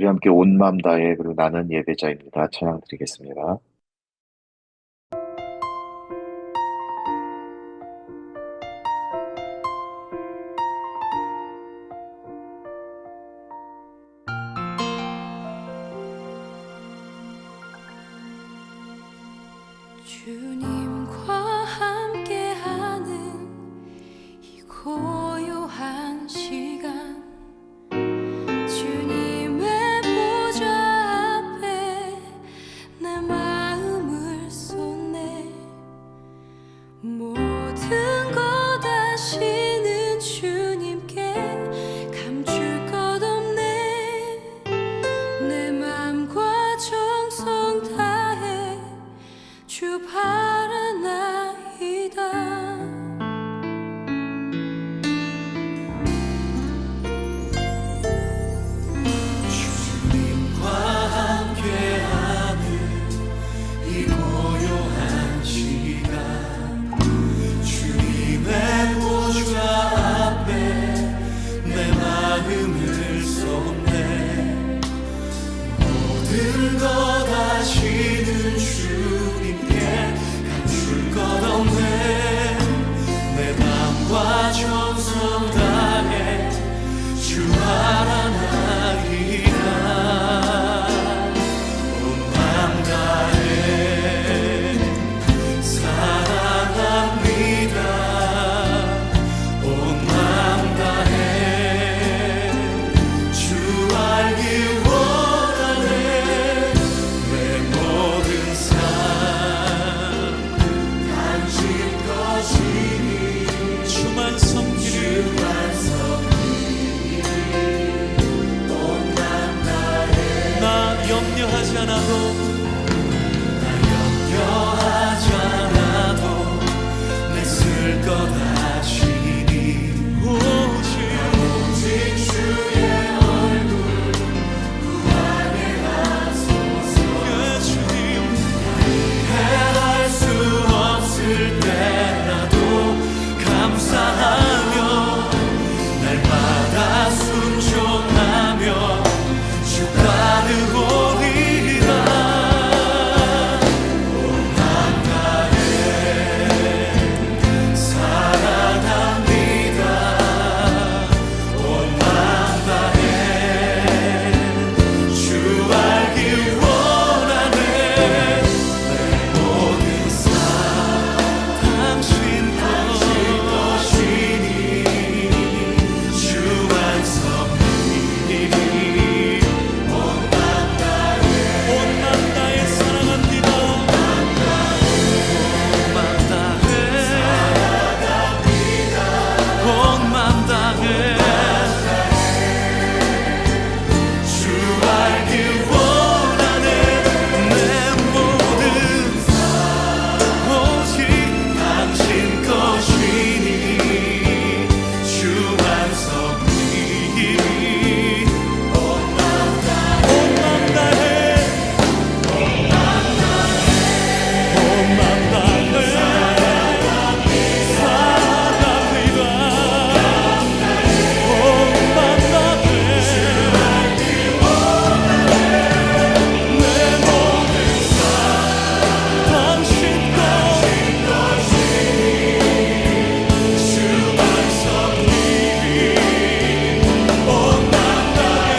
우리 함께 온 맘 다해 그리고 나는 예배자입니다. 찬양 드리겠습니다. 주님과 함께하는 이 고요한 시간, 주님의 보좌 앞에 내 마음을 쏟네. 모든 것 아시는 주님께 감출 것 없네. 내 맘과 정성 다해 주 바라나이다. 주님과 함께하는 이 고요한 시간, 주님의 보좌 앞에 내 마음을 쏟네. 모든 것 아시는 주님께 감출 것 없네. 내 맘과 정성 다해 주 바라나이다. 온 맘 다해 사랑합니다. 온 맘 다해 주 알기 원하네. 내 모든 삶 당신 것이니 주만 섬기리. 나 염려하지 않아도 내 쓸 것 아시니. 오직 주의 얼굴 구하게 하소서. 주님 해할 수 없을 때라도 감사하며 날마다 순종하며 주 따르오리라. 온 맘 다해 사랑합니다. 온 맘 다해 주 알기 원하네. 내 모든 삶 당신 것이니 주만 섬기리. 온 맘 다해 사랑합니다. 온 맘 다해 온 맘 다해 주 알기 원하네. 내 모든 오직 당신 것이니 주만 섬기리. 온 맘 다해 온 맘 다해 사랑합니다. 온 맘 다해 내 모든 삶 당신 것이니 주만 섬기리. 온 맘 다해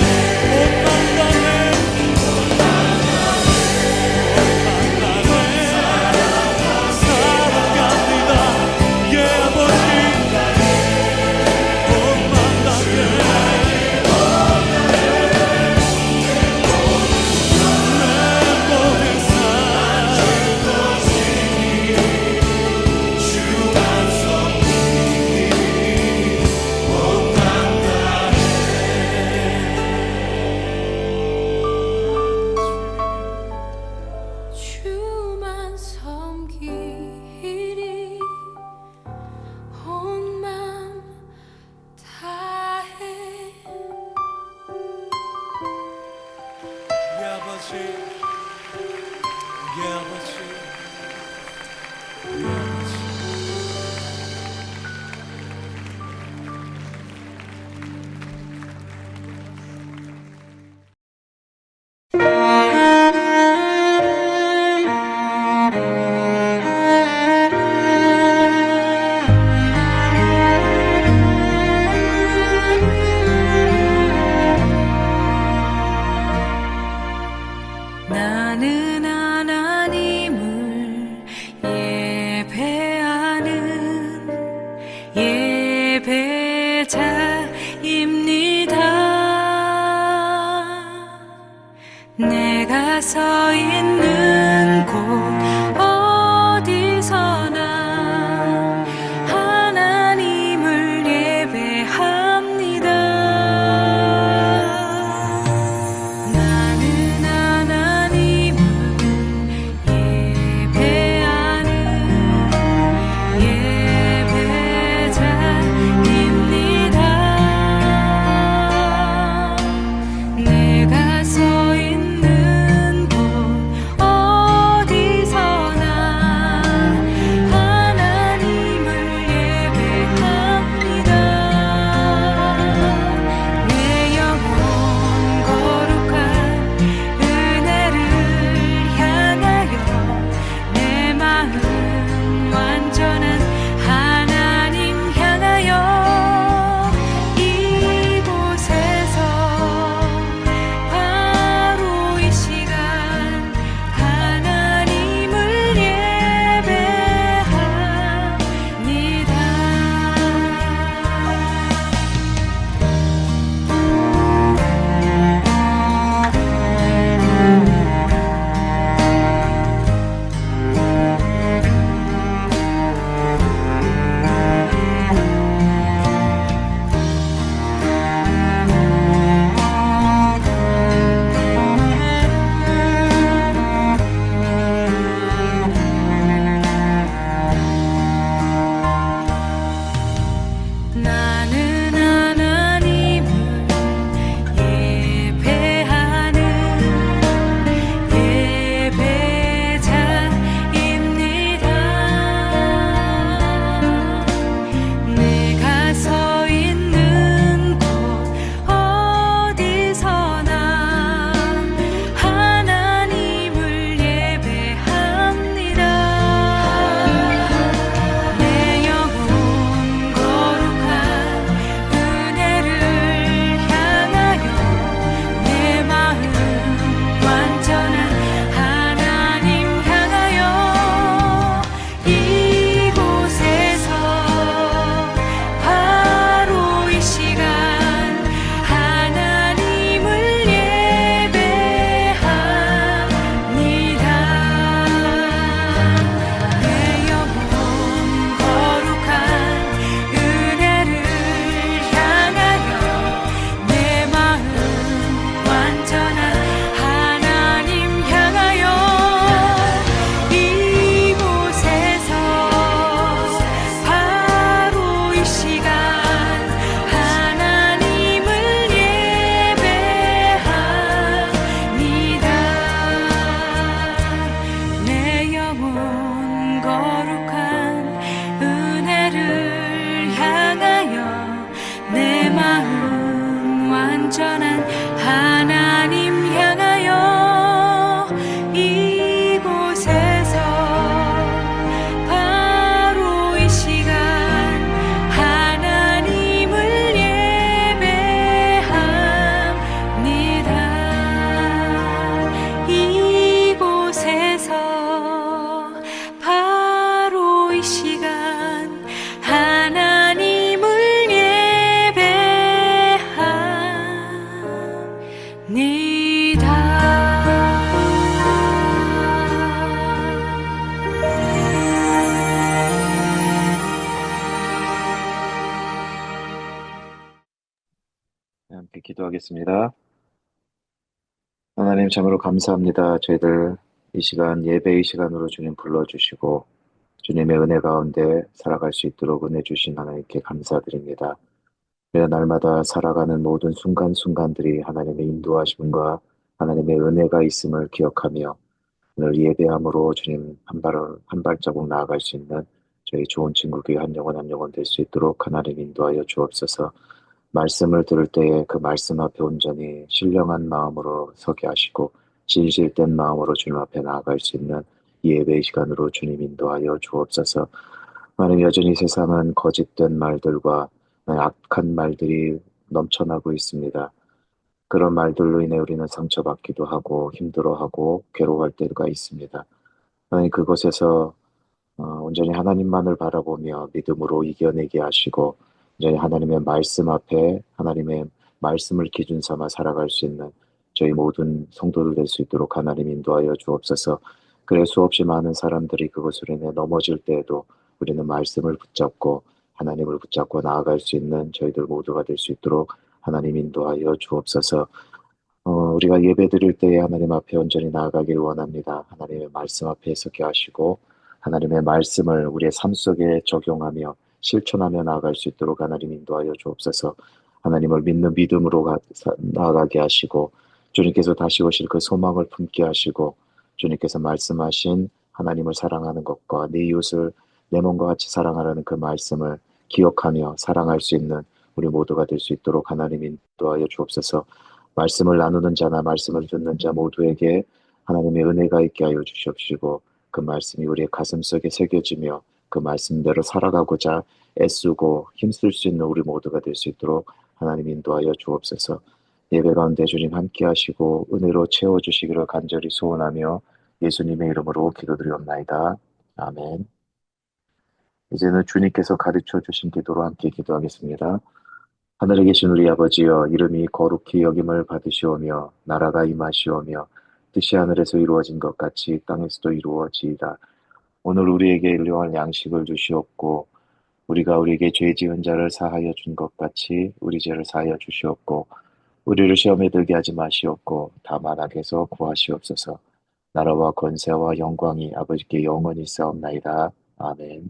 사랑합니다. 예 아버지. 온 맘 다해 내 모든 삶 주만 섬기리. 온 맘 다해 주만 섬기리. 온 맘 다해. 예 아버지. 예 아버지. 예 아버지. 내가 서 있는 곳 어디서나 하나님을 예배합니다. 나는 하나님을 예배하는 예배자입니다. 내가 서 있는 곳 어디서나 하나님을 예배합니다. 내 영혼 거룩한 은혜를 향하여 내 마음 완전한 하나님 향하여 이곳에서 바로 이 시간 하나님을 나는 하나님을 예배하는 예배자입니다. 내가 서 있는 곳 어디서나 하나님을 예배합니다. 내 영혼 거룩한 은혜를 향하여 내 마음 완전한 하나님 향하여 이곳에서 바로 이 시간 하나님을 예배합니다. 내 영혼 거룩한 은혜를 향하여 내 마음 완전한 하나님 향하여 이곳에서 바로 이 시간 하나님을 예배합니다. 내 영혼 거룩한 은혜를 향하여 내 마음 완전한 하나님 향하여 이곳에서 바로 이 시간 하나님을 예배합니다. 이곳에서 바로 이 시간 하나님을 함께 기도하겠습니다. 하나님 참으로 감사합니다. 저희들 이 시간 예배의 시간으로 주님 불러주시고 주님의 은혜 가운데 살아갈 수 있도록 은혜 주신 하나님께 감사드립니다. 우리가 날마다 살아가는 모든 순간순간들이 하나님의 인도하심과 하나님의 은혜가 있음을 기억하며 오늘 예배함으로 주님 한 발자국 나아갈 수 있는 저희 좋은 친구 교회 한 영혼 될 수 있도록 하나님 인도하여 주옵소서. 말씀을 들을 때에 그 말씀 앞에 온전히 신령한 마음으로 서게 하시고 진실된 마음으로 주님 앞에 나아갈 수 있는 예배의 시간으로 주님 인도하여 주옵소서. 하나님 여전히 세상은 거짓된 말들과 악한 말들이 넘쳐나고 있습니다. 그런 말들로 인해 우리는 상처받기도 하고 힘들어하고 괴로워할 때가 있습니다. 하나님 그곳에서 온전히 하나님만을 바라보며 믿음으로 이겨내게 하시고 온전히 하나님의 말씀 앞에 하나님의 말씀을 기준 삼아 살아갈 수 있는 저희 모든 성도들 될 수 있도록 하나님 인도하여 주옵소서. 그래 수없이 많은 사람들이 그것으로 인해 넘어질 때에도 우리는 말씀을 붙잡고 하나님을 붙잡고 나아갈 수 있는 저희들 모두가 될 수 있도록 하나님 인도하여 주옵소서. 우리가 예배 드릴 때에 하나님 앞에 온전히 나아가길 원합니다. 하나님의 말씀 앞에 서게 하시고 하나님의 말씀을 우리의 삶 속에 적용하며 실천하며 나아갈 수 있도록 하나님 인도하여 주옵소서. 하나님을 믿는 믿음으로 나아가게 하시고 주님께서 다시 오실 그 소망을 품게 하시고 주님께서 말씀하신 하나님을 사랑하는 것과 네 이웃을 내 몸과 같이 사랑하라는 그 말씀을 기억하며 사랑할 수 있는 우리 모두가 될 수 있도록 하나님 인도하여 주옵소서. 말씀을 나누는 자나 말씀을 듣는 자 모두에게 하나님의 은혜가 있게 하여 주시옵시고 그 말씀이 우리의 가슴 속에 새겨지며 그 말씀대로 살아가고자 애쓰고 힘쓸 수 있는 우리 모두가 될 수 있도록 하나님 인도하여 주옵소서. 예배 가운데 주님 함께 하시고 은혜로 채워주시기를 간절히 소원하며 예수님의 이름으로 기도드리옵나이다. 아멘. 이제는 주님께서 가르쳐 주신 기도로 함께 기도하겠습니다. 하늘에 계신 우리 아버지여, 이름이 거룩히 여김을 받으시오며 나라가 임하시오며 뜻이 하늘에서 이루어진 것 같이 땅에서도 이루어지이다. 오늘 우리에게 일용할 양식을 주시옵고 우리가 우리에게 죄 지은 자를 사하여 준 것 같이 우리 죄를 사하여 주시옵고 우리를 시험에 들게 하지 마시옵고 다만 악에서 구하시옵소서. 나라와 권세와 영광이 아버지께 영원히 싸움나이다. 아멘.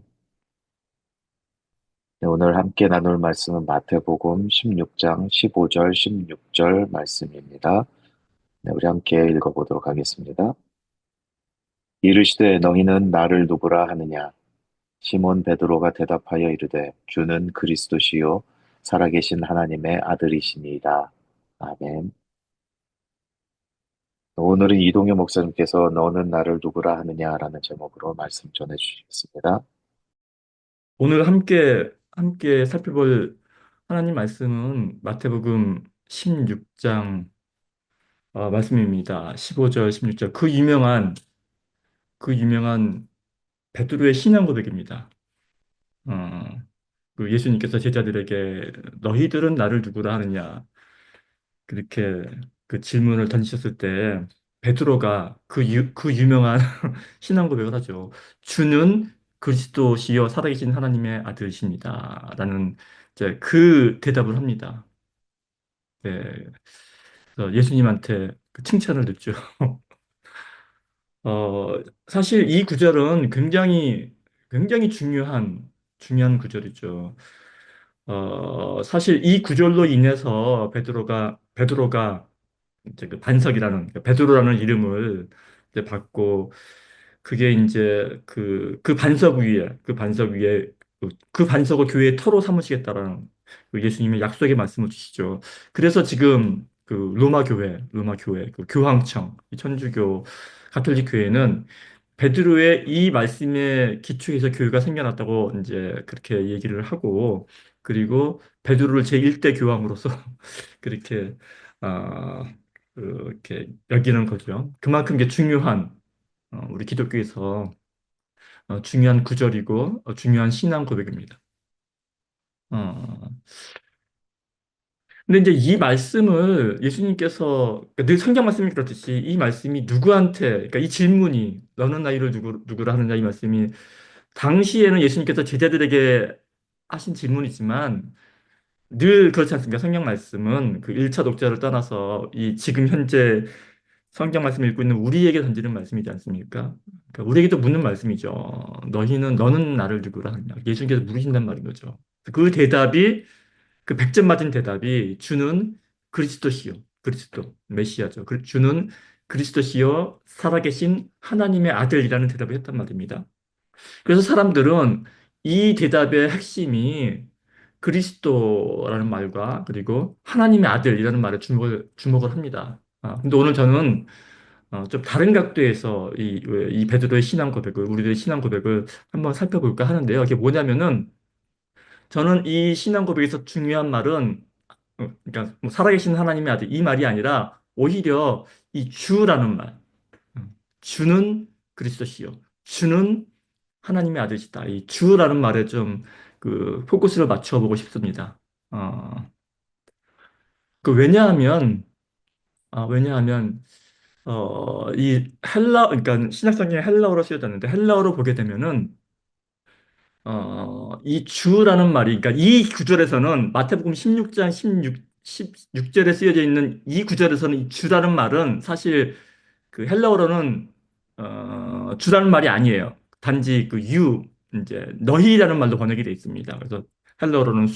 네, 오늘 함께 나눌 말씀은 마태복음 16장 15절 16절 말씀입니다. 네, 우리 함께 읽어보도록 하겠습니다. 이르시되 너희는 나를 누구라 하느냐? 시몬 베드로가 대답하여 이르되 주는 그리스도시요 살아계신 하나님의 아들이시니이다. 아멘. 오늘은 이동효 목사님께서 너는 나를 누구라 하느냐라는 제목으로 말씀 전해 주시겠습니다. 오늘 함께 살펴볼 하나님 말씀은 마태복음 16장 말씀입니다. 15절, 16절. 그 유명한 베드로의 신앙 고백입니다. 어, 그 예수님께서 제자들에게 너희들은 나를 누구라 하느냐? 그렇게 그 질문을 던지셨을 때 베드로가 그 유명한 신앙 고백을 하죠. 주는 그리스도시요 살아계신 하나님의 아들이십니다. 라는 이제 그 대답을 합니다. 네, 그래서 예수님한테 그 칭찬을 듣죠. 사실 이 구절은 굉장히 중요한 구절이죠. 사실 이 구절로 인해서 베드로가 이제 그 반석이라는 그러니까 베드로라는 이름을 이제 받고 그게 이제 그 반석을 교회의 터로 삼으시겠다라는 그 예수님의 약속의 말씀을 주시죠. 그래서 지금 그 로마 교회, 그 교황청, 이 천주교 가톨릭 교회는 베드로의 이 말씀에 기초해서 교회가 생겨났다고 이제 그렇게 얘기를 하고 그리고 베드로를 제1대 교황으로서 그렇게 아, 이렇게 여기는 거죠. 그만큼 이게 중요한 우리 기독교에서 중요한 구절이고 중요한 신앙 고백입니다. 어, 근데 이제 이 말씀을 예수님께서 그러니까 늘 성경 말씀이 그렇듯이 이 말씀이 누구한테 그러니까 이 질문이 너는 나이를 누구라 하느냐 이 말씀이 당시에는 예수님께서 제자들에게 하신 질문이지만 늘 그렇지 않습니까? 성경 말씀은 그 1차 독자를 떠나서 이 지금 현재 성경 말씀을 읽고 있는 우리에게 던지는 말씀이지 않습니까? 그러니까 우리에게도 묻는 말씀이죠. 너는 나를 누구라 하느냐? 예수님께서 물으신단 말인 거죠. 그 대답이 그 100점 맞은 대답이 주는 그리스도시요. 그리스도 메시아죠. 주는 그리스도시요 살아계신 하나님의 아들이라는 대답을 했단 말입니다. 그래서 사람들은 이 대답의 핵심이 그리스도라는 말과 그리고 하나님의 아들이라는 말에 주목을 합니다. 근데 오늘 저는 좀 다른 각도에서 이 베드로의 신앙 고백을, 우리들의 신앙 고백을 한번 살펴볼까 하는데요. 이게 뭐냐면은 저는 이 신앙 고백에서 중요한 말은 그러니까 뭐 살아계신 하나님의 아들 이 말이 아니라 오히려 이 주라는 말, 주는 그리스도시요, 주는 하나님의 아들이시다. 이 주라는 말에 좀 그 포커스를 맞춰 보고 싶습니다. 어, 왜냐하면 왜냐하면 이 그러니까 신약 성경에 헬라어로 쓰여졌는데 헬라어로 보게 되면은 이 주라는 말이, 그러니까 이 구절에서는 마태복음 16장 16절에 쓰여져 있는 이 구절에서는 이 주라는 말은 사실 그 헬라어로는 주라는 말이 아니에요. 단지 그 이제 너희라는 말로 번역이 되어 있습니다. 그래서 헬라어로는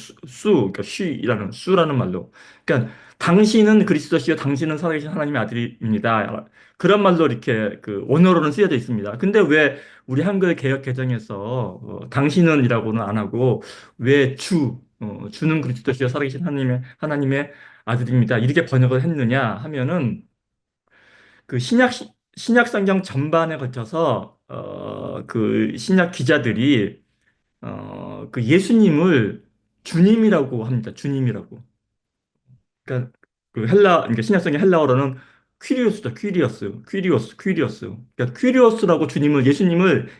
그러니까 쉬라는 수라는 말로. 그러니까 당신은 그리스도시요 당신은 살아계신 하나님의 아들입니다. 그런 말로 이렇게 그 원어로는 쓰여져 있습니다. 근데 왜 우리 한글 개역 개정에서 당신은이라고는 안 하고 왜 주는 그리스도시요 살아계신 하나님의 아들입니다. 이렇게 번역을 했느냐 하면은 그 신약 성경 전반에 걸쳐서 그 신약 기자들이 그 예수님을 주님이라고 합니다. 주님이라고. 그러니까 그러니까 신약성의 헬라어로는 퀴리오스죠. 퀴리오스. 그러니까 퀴리오스라고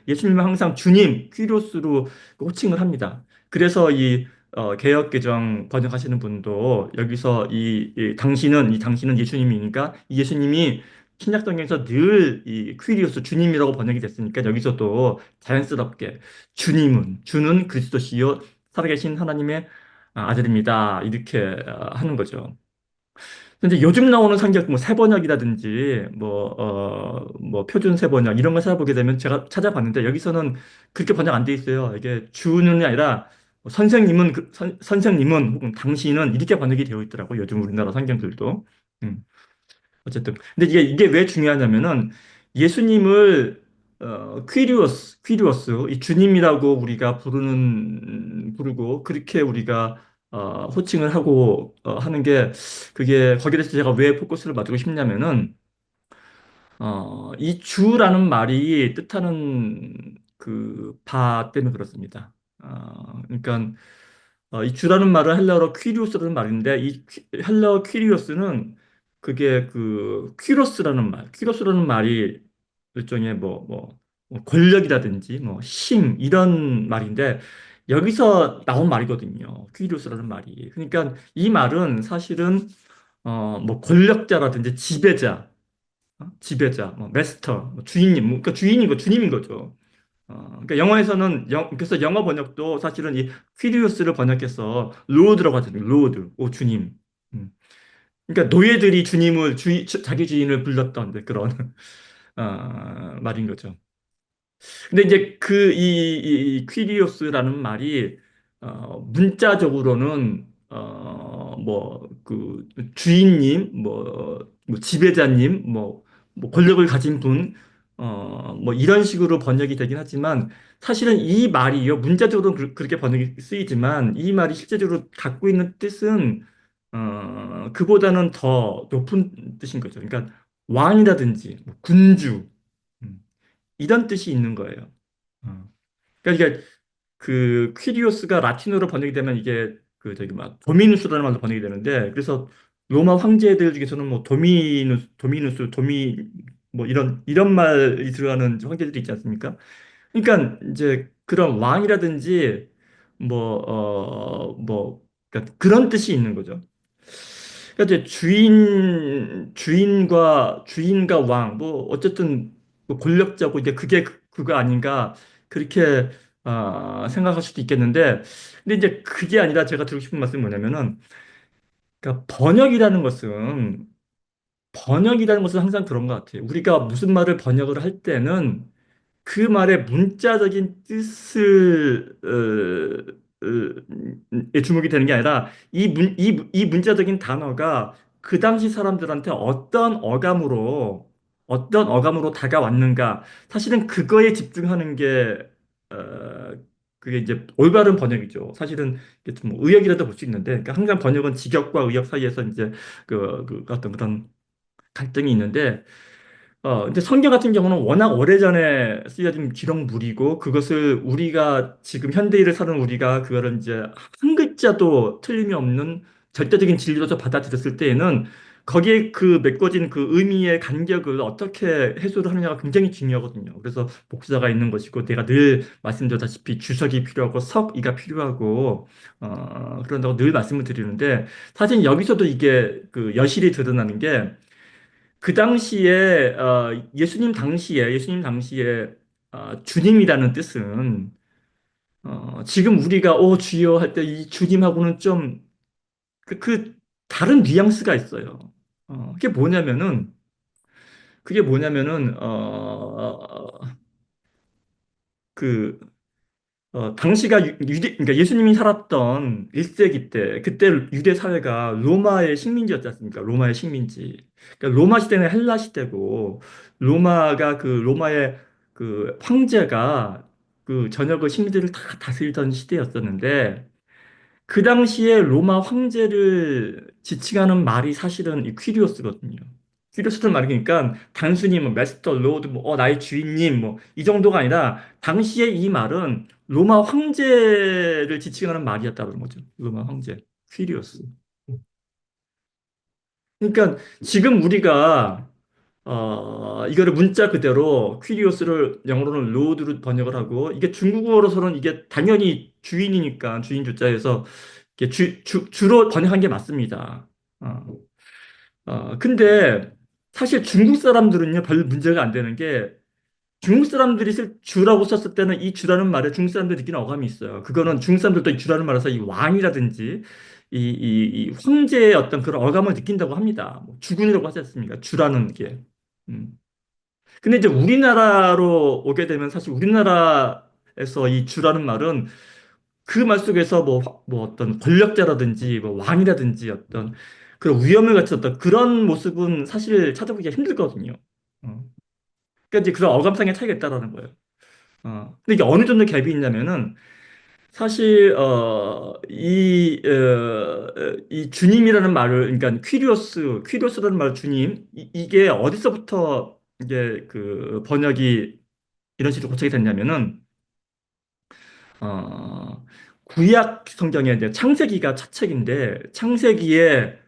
예수님을 항상 주님, 퀴리오스로 호칭을 합니다. 그래서 이 개역 개정 번역하시는 분도 여기서 이 당신은 예수님이니까 이 예수님이 신약성경에서 늘 이 퀴리오스 주님이라고 번역이 됐으니까 여기서도 자연스럽게 주는 그리스도시요 살아계신 하나님의 아들입니다. 이렇게 하는 거죠. 근데 요즘 나오는 성경, 뭐 세번역이라든지, 뭐 표준 세번역 이런 거 찾아보게 되면 제가 찾아봤는데 여기서는 그렇게 번역 안 돼 있어요. 이게 주는 아니라 선생님은 혹은 당신은 이렇게 번역이 되어 있더라고. 요즘 우리나라 성경들도. 음. 어쨌든. 근데 이게 왜 중요하냐면은 예수님을 퀴리오스, 이 주님이라고 우리가 부르고, 그렇게 우리가 호칭을 하고 하는 게, 그게, 거기에 대해서 제가 왜 포커스를 맞추고 싶냐면은, 이 주라는 말이 뜻하는 그 바 때문에 그렇습니다. 그러니까, 이 주라는 말은 헬라어로 퀴리오스라는 말인데 헬라어 퀴리오스는 그게 그 퀴로스라는 말이 일종의 뭐 권력이라든지 뭐 힘 이런 말인데 여기서 나온 말이거든요. 퀴리오스라는 말이. 그러니까 이 말은 사실은 뭐 권력자라든지 지배자, 뭐 메스터, 뭐 주인님, 그러니까 주님인 거죠. 그러니까 그래서 영어 번역도 사실은 이 퀴리오스를 번역해서 로드라고 하잖아요. 로드, 오 주님. 음. 그러니까 노예들이 자기 주인을 불렀던 이제 그런 말인 거죠. 근데 이제 이 퀴리오스라는 말이 문자적으로는 뭐 그 주인님, 뭐 지배자님, 뭐 권력을 가진 분, 뭐 이런 식으로 번역이 되긴 하지만 사실은 이 말이요 문자적으로 그렇게 번역이 쓰이지만 이 말이 실제적으로 갖고 있는 뜻은 그보다는 더 높은 뜻인 거죠. 그러니까 왕이라든지 뭐 군주 음, 이런 뜻이 있는 거예요. 어. 그러니까 이게 그 퀴리오스가 라틴어로 번역이 되면 이게 그 저기 막 도미누스라는 말로 번역이 되는데 그래서 로마 황제들 중에서는 뭐 도미누스, 뭐 이런 말이 들어가는 황제들이 있지 않습니까? 그러니까 이제 그런 왕이라든지 그러니까 그런 뜻이 있는 거죠. 그러니까 이제 주인과 왕, 뭐 어쨌든 뭐 권력자고 이제 그게 그거 아닌가 그렇게 생각할 수도 있겠는데, 근데 이제 그게 아니라 제가 드리고 싶은 말씀이 뭐냐면은, 그러니까 번역이라는 것은 항상 그런 것 같아요. 우리가 무슨 말을 번역을 할 때는 그 말의 문자적인 뜻을 에 주목이 되는 게 아니라 이 문자적인 단어가 그 당시 사람들한테 어떤 어감으로 다가왔는가 사실은 그거에 집중하는 게 어, 그게 이제 올바른 번역이죠. 사실은 이게 좀 의역이라도 볼 수 있는데 그러니까 항상 번역은 직역과 의역 사이에서 이제 그 어떤 그런 갈등이 있는데 근데 성경 같은 경우는 워낙 오래전에 쓰여진 기록물이고, 그것을 우리가, 지금 현대인을 사는 우리가, 그거를 이제 한 글자도 틀림이 없는 절대적인 진리로서 받아들였을 때에는, 거기에 그 메꿔진 그 의미의 간격을 어떻게 해소를 하느냐가 굉장히 중요하거든요. 그래서 목자가 있는 것이고, 내가 늘 말씀드렸다시피 주석이 필요하고, 석이가 필요하고, 그런다고 늘 말씀을 드리는데, 사실 여기서도 이게 그 여실히 드러나는 게, 그 당시에 예수님 당시에 주님이라는 뜻은 지금 우리가 오 주여 할 때 이 주님하고는 좀 그 다른 뉘앙스가 있어요. 그게 뭐냐면은 그게 뭐냐면은 그 당시가 그러니까 예수님이 살았던 1세기 때, 그때 유대 사회가 로마의 식민지였지 않습니까? 로마의 식민지. 그러니까 로마 시대는 헬라 시대고, 로마가 그 로마의 그 황제가 그 전역의 식민지를 다 다스리던 시대였었는데, 그 당시에 로마 황제를 지칭하는 말이 사실은 이 퀴리오스거든요. 퀴리오스는 말이 그러니까 단순히 뭐 마스터, 로드, 뭐 나의 주인님 뭐 이 정도가 아니라 당시에 이 말은 로마 황제를 지칭하는 말이었다 그런 거죠. 로마 황제, 퀴리오스. 그러니까 지금 우리가 이거를 문자 그대로 퀴리오스를 영어로는 로드로 번역을 하고 이게 중국어로서는 이게 당연히 주인이니까 주인 주자에서 이게 주로 번역한 게 맞습니다. 어, 근데 사실 중국 사람들은요 별 문제가 안 되는 게 중국 사람들이 주라고 썼을 때는 이 주라는 말에 중국 사람들이 느끼는 어감이 있어요. 그거는 중국 사람들도 이 주라는 말에서 이 왕이라든지 이 황제의 어떤 그런 어감을 느낀다고 합니다. 뭐 주군이라고 하지 않습니까? 주라는 게. 음. 근데 이제 우리나라로 오게 되면 사실 우리나라에서 이 주라는 말은 그 말 속에서 뭐 어떤 권력자라든지 뭐 왕이라든지 어떤 그런 위험을 갖췄던 그런 모습은 사실 찾아보기가 힘들거든요. 어. 그러니까 이제 그런 어감상의 차이가 있다라는 거예요. 근데 이게 어느 정도 갭이 있냐면은 사실 이 주님이라는 말을 그러니까 퀴리오스라는 말 주님 이게 어디서부터 이게 그 번역이 이런 식으로 고착이 됐냐면은 어, 구약 성경에 이제 창세기가 첫 책인데 창세기에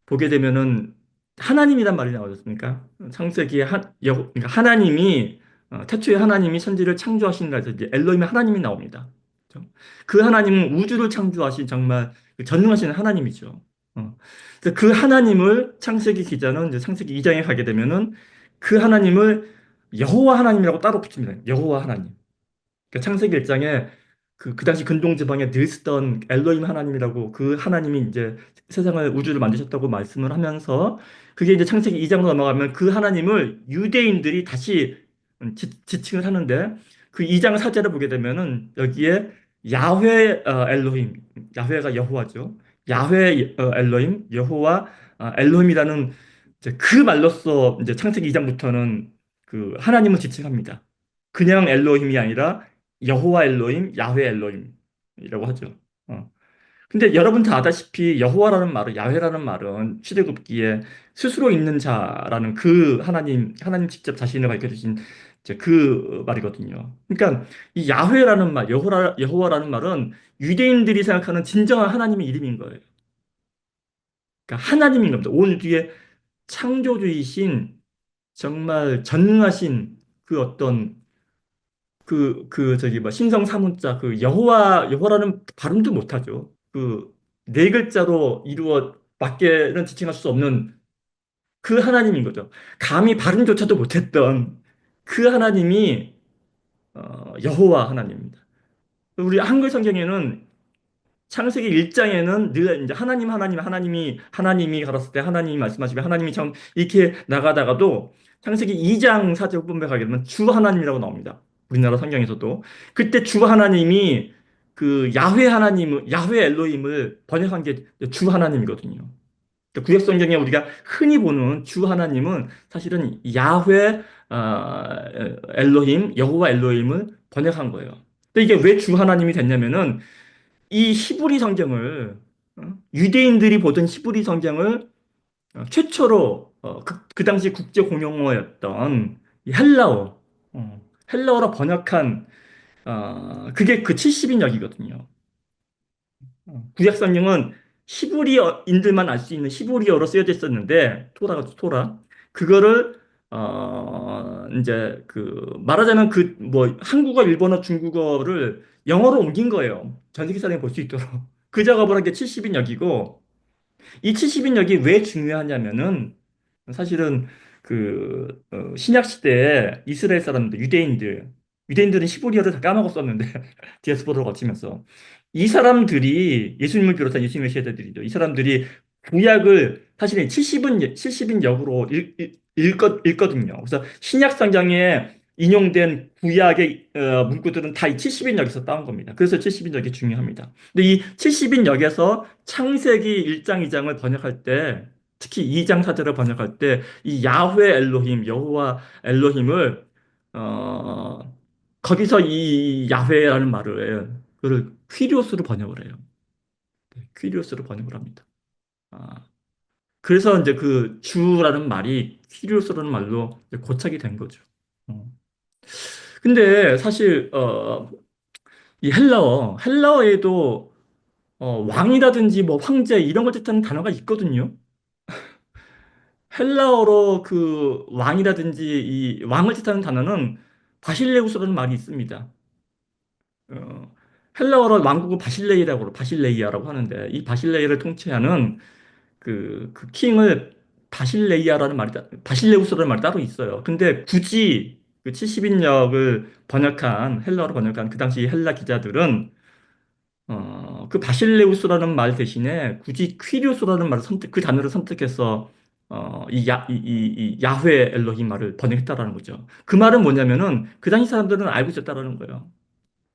보게 되면은 하나님이란 말이 나오지 않습니까? 창세기에 그러니까 하나님이 태초에 하나님이 천지를 창조하신 가서 이제 엘로힘의 하나님이 나옵니다. 그죠? 그 하나님은 우주를 창조하신 정말 그 전능하신 하나님이죠. 그래서 그 하나님을 창세기 기자는 이제 창세기 2장에 가게 되면은 그 하나님을 여호와 하나님이라고 따로 붙입니다. 여호와 하나님. 그 창세기 1장에 그 당시 근동 지방에 늘 쓰던 엘로힘 하나님이라고 그 하나님이 이제 세상을 우주를 만드셨다고 말씀을 하면서 그게 이제 창세기 2장으로 넘어가면 그 하나님을 유대인들이 다시 지칭을 하는데 그 2장 사제를 보게 되면은 여기에 야훼 엘로힘 야훼가 여호와죠. 야훼 엘로힘 여호와 엘로힘이라는 이제 그 말로써 이제 창세기 2장부터는 그 하나님을 지칭합니다. 그냥 엘로힘이 아니라 여호와 엘로힘, 야훼 엘로힘이라고 하죠. 어. 근데 여러분 다 아다시피 여호와라는 말은 야훼라는 말은 출애굽기에 스스로 있는 자라는 그 하나님 직접 자신을 밝혀주신 이제 그 말이거든요. 그러니까 이 야훼라는 말, 여호와라는 말은 유대인들이 생각하는 진정한 하나님의 이름인 거예요. 그러니까 하나님인 겁니다. 온 뒤에 창조주이신 정말 전능하신 그 어떤 저기 뭐 신성 사문자 그 여호와라는 발음도 못하죠. 그 네 글자로 이루어 밖에는 지칭할 수 없는 그 하나님인 거죠. 감히 발음조차도 못했던 그 하나님이 여호와 하나님입니다. 우리 한글 성경에는 창세기 1장에는 늘 이제 하나님이 가랐을 때 하나님이 말씀하시고 하나님이 참 이렇게 나가다가도 창세기 2장 사제 후반부에 가게 되면 주 하나님이라고 나옵니다. 우리나라 성경에서도. 그때 주 하나님이 그 야훼 엘로힘을 번역한 게 주 하나님이거든요. 그러니까 구약 성경에 우리가 흔히 보는 주 하나님은 사실은 야훼 엘로힘, 여호와 엘로힘을 번역한 거예요. 근데 이게 왜 주 하나님이 됐냐면은 이 히브리 성경을 유대인들이 보던 히브리 성경을 최초로 그 당시 국제 공용어였던 이 헬라어로 번역한 그게 그 70인역이거든요. 구약 성경은 히브리어인들만 알 수 있는 히브리어로 쓰여져 있었는데 토라 그거를 이제 그 말하자면 그 뭐 한국어, 일본어, 중국어를 영어로 옮긴 거예요. 전 세계 사람이 볼 수 있도록. 그 작업을 한 게 70인역이고 이 70인역이 왜 중요하냐면은 사실은 신약 시대에 이스라엘 사람들, 유대인들은 히브리어를 다 까먹었었는데 디아스포라를 거치면서 이 사람들이 예수님을 비롯한 예수님의 세대들이죠. 이 사람들이 구약을 사실은 70인 역으로 읽거든요. 그래서 신약 성경에 인용된 구약의 문구들은 다 이 70인 역에서 따온 겁니다. 그래서 70인 역이 중요합니다. 근데 이 70인 역에서 창세기 1장, 2장을 번역할 때, 특히 2장, 4절을 번역할 때, 이 야훼 엘로힘, 여호와 엘로힘을, 어, 거기서 이 야훼라는 말을, 그를 퀴리오스로 번역을 해요. 퀴리오스로 번역을 합니다. 아, 그래서 이제 그 주라는 말이 퀴리오스라는 말로 이제 고착이 된 거죠. 어. 근데 사실, 이 헬라어에도 왕이라든지 뭐 황제 이런 것 뜻하는 단어가 있거든요. 헬라어로 그 왕이라든지 이 왕을 뜻하는 단어는 바실레우스라는 말이 있습니다. 어, 헬라어로 왕국은 바실레이아라고 하는데 이 바실레이아를 통치하는 그 킹을 바실레우스라는 말이 따로 있어요. 근데 굳이 그 70인역을 번역한 헬라어로 번역한 그 당시 헬라 기자들은 그 바실레우스라는 말 대신에 굳이 퀴리오스라는 그 단어를 선택해서 이 야훼 엘로힘 말을 번역했다라는 거죠. 그 말은 뭐냐면은 그 당시 사람들은 알고 있었다라는 거예요.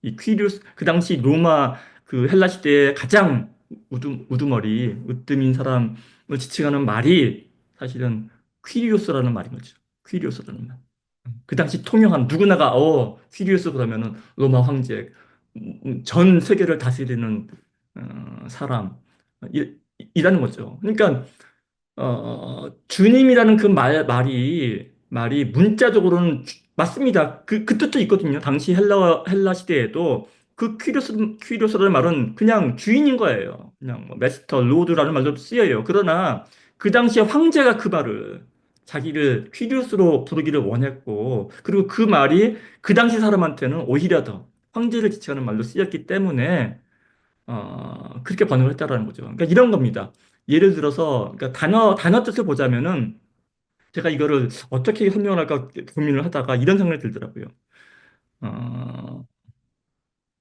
이 퀴리오스 그 당시 로마 그 헬라 시대의 가장 으뜸인 사람을 지칭하는 말이 사실은 퀴리오스라는 말인 거죠. 퀴리오스라는 말. 그 당시 통용한 누구나가 퀴리오스 그러면은 로마 황제 전 세계를 다스리는 사람 이라는 거죠. 그러니까 주님이라는 그 말이 문자적으로는 맞습니다. 그 뜻도 있거든요. 당시 헬라 시대에도 그 퀴리오스라는 말은 그냥 주인인 거예요. 그냥 뭐 메스터, 로드라는 말도 쓰여요. 그러나 그 당시에 황제가 그 말을 자기를 퀴리오스로 부르기를 원했고, 그리고 그 말이 그 당시 사람한테는 오히려 더 황제를 지칭하는 말로 쓰였기 때문에 그렇게 번역을 했다라는 거죠. 그러니까 이런 겁니다. 예를 들어서 그러니까 단어 뜻을 보자면은 제가 이거를 어떻게 설명을 할까 고민을 하다가 이런 생각이 들더라고요. 어,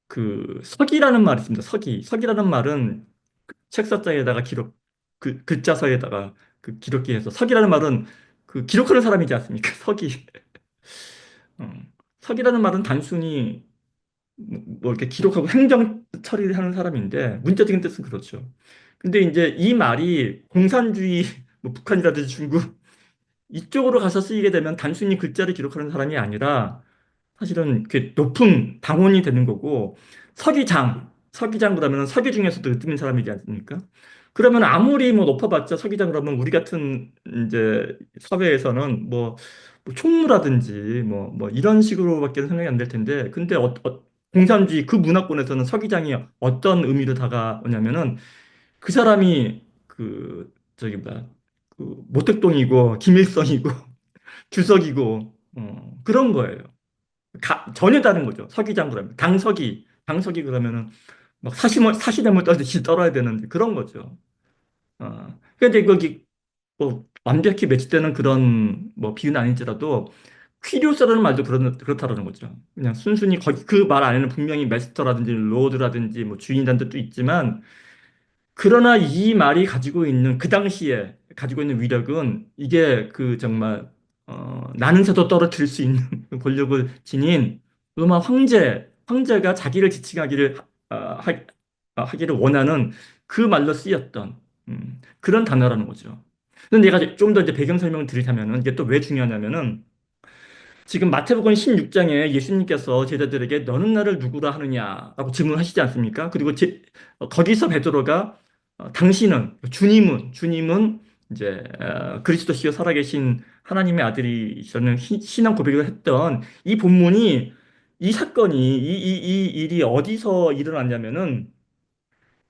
그 서기라는 말이 있습니다. 서기라는 말은 책사장에다가 글자서에다가 그 기록기해서 서기라는 말은 그 기록하는 사람이지 않습니까? 서기. 어, 서기라는 말은 단순히 뭐 이렇게 기록하고 행정 처리를 하는 사람인데 문자적인 뜻은 그렇죠. 근데 이제 이 말이 공산주의 뭐 북한이라든지 중국 이쪽으로 가서 쓰이게 되면 단순히 글자를 기록하는 사람이 아니라 사실은 그 높은 당원이 되는 거고 서기장 그러면 서기 중에서도 으뜸인 사람이지 않습니까? 그러면 아무리 뭐 높아봤자 서기장 그러면 우리 같은 이제 사회에서는 뭐 총무라든지 뭐 이런 식으로밖에 생각이 안 될 텐데 근데 공산주의 그 문화권에서는 서기장이 어떤 의미로 다가오냐면은 그 사람이 그 저기 뭐야 그 모택동이고 김일성이고 주석이고 그런 거예요. 전혀 다른 거죠. 서기장 그러면 당서기 그러면은 막 사시나무 떨듯이 떨어야 되는데 그런 거죠. 근데 거기 뭐 완벽히 매치되는 그런 뭐 비유는 아닐지라도 퀴리오스라는 말도 그렇다라는 거죠. 그냥 순순히 거기 그 말 안에는 분명히 메스터라든지 로드라든지 뭐 주인이라는 뜻도 있지만 그러나 이 말이 가지고 있는 그 당시에 가지고 있는 위력은 이게 그 정말 나는 새도 떨어뜨릴 수 있는 그 권력을 지닌 로마 황제가 자기를 지칭하기를 하기를 원하는 그 말로 쓰였던 그런 단어라는 거죠. 근데 내가 좀 더 이제 배경 설명을 드리자면은 이게 또 왜 중요하냐면은 지금 마태복음 16장에 예수님께서 제자들에게 너는 나를 누구라 하느냐라고 질문하시지 않습니까? 그리고 거기서 베드로가 주님은 이제 그리스도시요 살아계신 하나님의 아들이시라는 신앙 고백을 했던 이 본문이 이 사건이 이 일이 어디서 일어났냐면은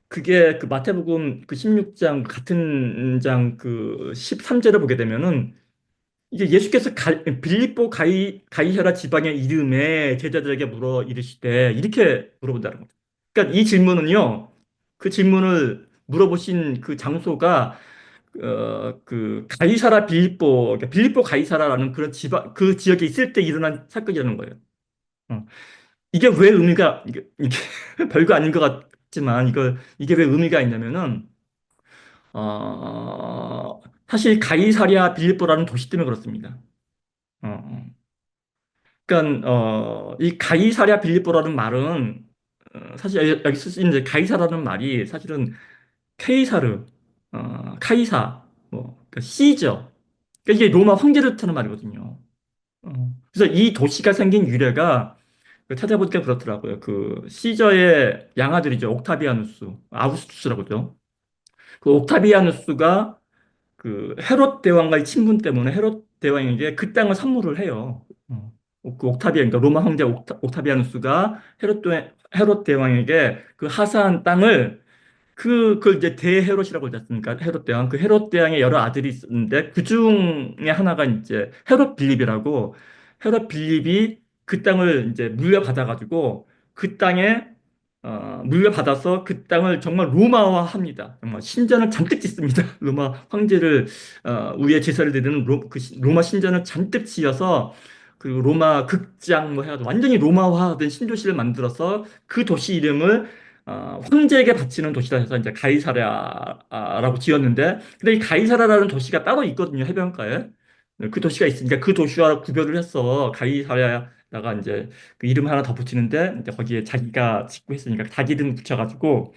그게 그 마태복음 그 16장 같은 장 그 13절을 보게 되면은 이제 예수께서 빌립보 가이사라 지방의 이름에 제자들에게 물어 이르시되 이렇게 물어본다는 거죠. 그러니까 이 질문은요. 그 질문을 물어보신 그 장소가 그 가이사라 빌립보, 그러니까 빌립보 가이사라라는 그런 그 지역에 있을 때 일어난 사건이라는 거예요. 어. 이게 왜 이게 별거 아닌 것 같지만 이게 왜 의미가 있냐면은 사실 가이사랴 빌립보라는 도시 때문에 그렇습니다. 어, 어. 그러니까 이 가이사랴 빌립보라는 말은 사실 여기 쓸 수 있는 가이사라는 말이 사실은 케이사르, 카이사, 뭐 그러니까 시저, 그러니까 이게 로마 황제를 뜻하는 말이거든요. 그래서 이 도시가 생긴 유래가 찾아보니까 그렇더라고요. 그 시저의 양아들이죠. 옥타비아누스, 아우구스투스라고죠. 그 옥타비아누스가 그 헤롯 대왕과의 친분 때문에 헤롯 대왕에게 그 땅을 선물을 해요. 그 옥타비아, 그러니까 로마 황제 옥타비아누스가 헤롯 대왕에게 그 하사한 땅을 그걸 이제 대헤롯이라고 하지 않습니까? 헤롯 대왕. 그 헤롯 대왕의 여러 아들이 있었는데 그 중에 하나가 이제 헤롯 빌립이라고 헤롯 빌립이 그 땅을 이제 물려받아가지고 그 땅에 물려받아서 그 땅을 정말 로마화합니다. 정말 신전을 잔뜩 짓습니다. 로마 황제를 위에 제사를 드리는 로마 신전을 잔뜩 지어서 그리고 로마 극장 뭐 해가지고 완전히 로마화된 신도시를 만들어서 그 도시 이름을 황제에게 바치는 도시다 해서 이제 가이사랴라고 지었는데 근데 이 가이사랴라는 도시가 따로 있거든요 해변가에 그 도시가 있으니까 그 도시와 구별을 해서 가이사랴다가 이제 그 이름 하나 더 붙이는데 이제 거기에 자기가 짓고 했으니까 자기 이름 붙여가지고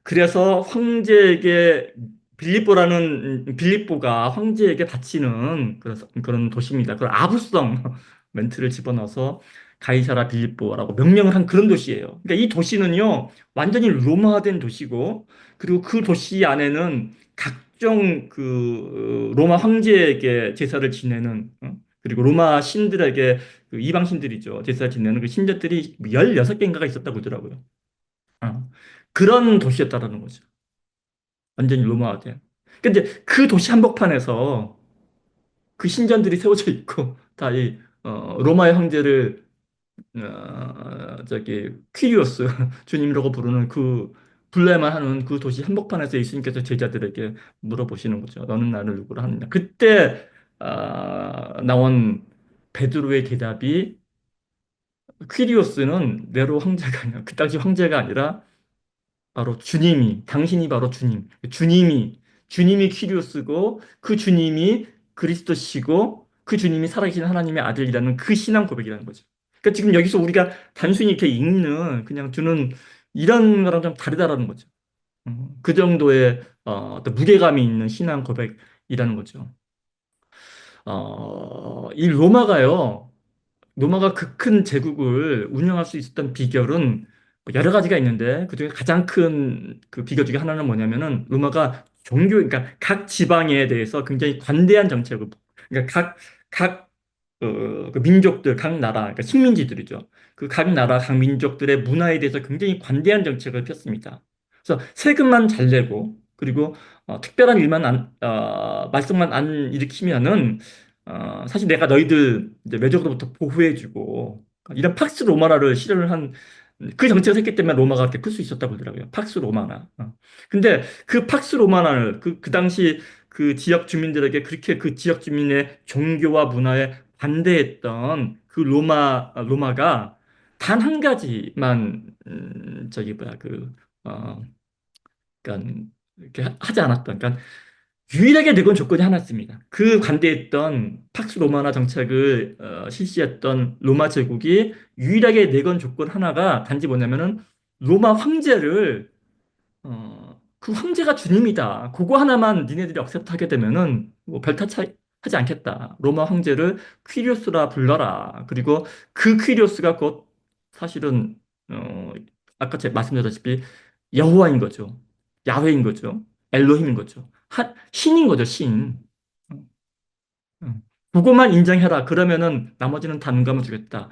그래서 황제에게 빌립보가 황제에게 바치는 그런 도시입니다. 그런 아부성 멘트를 집어넣어서 가이사라 빌립보라고 명명을 한 그런 도시예요. 그러니까 이 도시는요 완전히 로마화된 도시고 그리고 그 도시 안에는 각종 그 로마 황제에게 제사를 지내는 그리고 로마 신들에게 그 이방 신들이죠 제사를 지내는 그 신전들이 16개인가가 있었다고 하더라고요. 어. 그런 도시였다라는 거죠. 완전히 로마화된. 근데 그 도시 한복판에서 그 신전들이 세워져 있고 다 이 로마의 황제를 저기 퀴리오스 주님이라고 부르는 그 불러야만 하는 그 도시 한복판에서 예수님께서 제자들에게 물어보시는 거죠. 너는 나를 누구로 하느냐. 그때 나온 베드로의 대답이 퀴리오스는 네로 황제가 아니라 그 당시 황제가 아니라 바로 당신이 바로 주님이 퀴리오스고 그 주님이 그리스도시고 그 주님이 살아계신 하나님의 아들이라는 그 신앙 고백이라는 거죠. 그러니까 지금 여기서 우리가 단순히 이렇게 읽는 그냥 주는 이런 거랑 좀 다르다라는 거죠. 그 정도의 어떤 무게감이 있는 신앙 고백이라는 거죠. 이 로마가 그 큰 제국을 운영할 수 있었던 비결은 뭐 여러 가지가 있는데 그중에 가장 큰 그 비결 중에 하나는 뭐냐면은 로마가 그러니까 각 지방에 대해서 굉장히 관대한 정책을 그러니까 각 그 민족들, 각 나라, 그러니까 식민지들이죠. 그 각 나라, 각 민족들의 문화에 대해서 굉장히 관대한 정책을 폈습니다. 그래서 세금만 잘 내고 그리고 특별한 말썽만 안 일으키면은 사실 내가 너희들 이제 외적으로부터 보호해주고 이런 팍스 로마나를 실현을 한 그 정책을 했기 때문에 로마가 그렇게 클 수 있었다고 그러더라고요. 팍스 로마나. 근데 그 팍스 로마나를 그 당시 그 지역 주민들에게 그렇게 그 지역 주민의 종교와 문화에 반대했던 그 로마가 단 한 가지만 저기 뭐야 그러니까 이렇게 하지 않았던 그러니까 유일하게 내건 조건이 하나 있습니다. 그 관대했던 팍스 로마나 정책을 실시했던 로마 제국이 유일하게 내건 조건 하나가 단지 뭐냐면은 로마 황제를 그 황제가 주님이다. 그거 하나만 니네들이 억셉트하게 되면은 뭐 별타 차이 하지 않겠다. 로마 황제를 퀴리오스라 불러라. 그리고 그 퀴리오스가 곧 사실은 아까 제가 말씀드렸다시피 여호와인 거죠. 야훼인 거죠. 엘로힘인 거죠. 신인 거죠, 신. 그것만 인정해라. 그러면은 나머지는 다 눈 감아주겠다.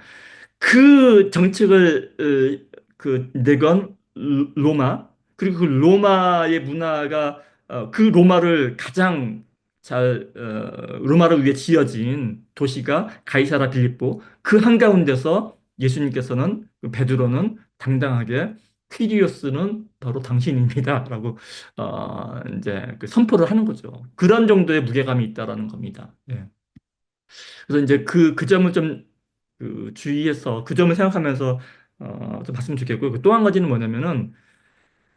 그 정책을 내건 로마 그리고 그 로마의 문화가 그 로마를 가장 잘 로마를 위해 지어진 도시가 가이사라 빌립보 그 한가운데서 예수님께서는 그 베드로는 당당하게 퀴리오스는 바로 당신입니다라고 이제 그 선포를 하는 거죠. 그런 정도의 무게감이 있다라는 겁니다. 예. 그래서 이제 그 점을 좀 주의해서 그 점을 생각하면서 좀 봤으면 좋겠고 또 한 가지는 뭐냐면은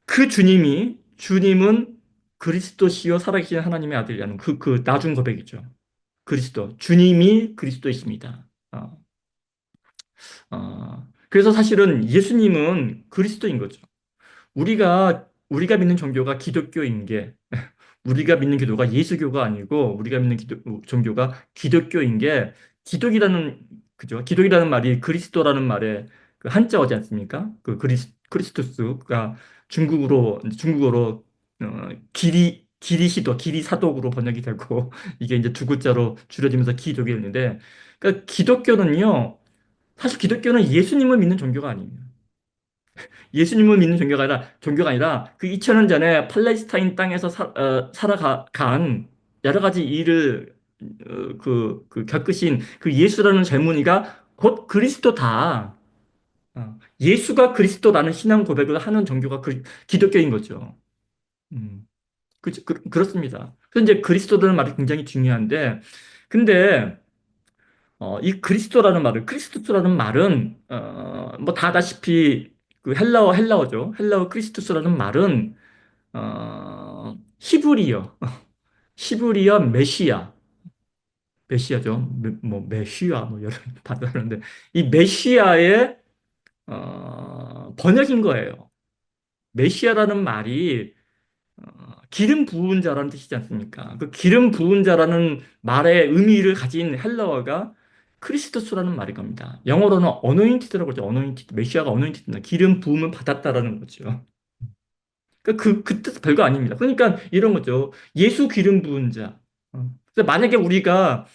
그 주님은 그리스도시요 살아계신 하나님의 아들이라는 그 나중 고백이죠. 그리스도 주님이 그리스도이십니다. 그래서 사실은 예수님은 그리스도인 거죠. 우리가 믿는 종교가 기독교인 게 우리가 믿는 기도가 예수교가 아니고 우리가 믿는 종교가 기독교인 게 기독이라는 그죠? 기독이라는 말이 그리스도라는 말의 그 한자어지 않습니까? 그 크리스토스가 중국어로 기리사독으로 번역이 되고 이게 이제 두 글자로 줄여지면서 기독이 됐는데 그러니까 기독교는요 사실 기독교는 예수님을 믿는 종교가 아니에요. 예수님을 믿는 종교가 아니라 그 2000년 전에 팔레스타인 땅에서 살아간 여러 가지 일을 겪으신 그 예수라는 젊은이가 곧 그리스도다. 예수가 그리스도라는 신앙 고백을 하는 종교가 기독교인 거죠. 음, 그렇습니다. 그래서 이제 그리스도라는 말이 굉장히 중요한데, 근데 이 크리스토스라는 말은 뭐 다 아다시피 그 헬라어죠. 헬라어 크리스토스라는 말은 히브리어, 히브리어 메시아죠. 뭐 메시아 뭐 여러 단어인데 이 메시아의 번역인 거예요. 메시아라는 말이 기름 부은 자라는 뜻이지 않습니까? 그 기름 부은 자라는 말의 의미를 가진 헬라어가 크리스토스라는 말이 겁니다. 영어로는 어노인티드라고 그러죠. 어노인티드. 메시아가 어노인티드나 기름 부음을 받았다라는 거죠. 그 뜻 별거 아닙니다. 그러니까 이런 거죠. 예수 기름 부은 자. 그래서 만약에 우리가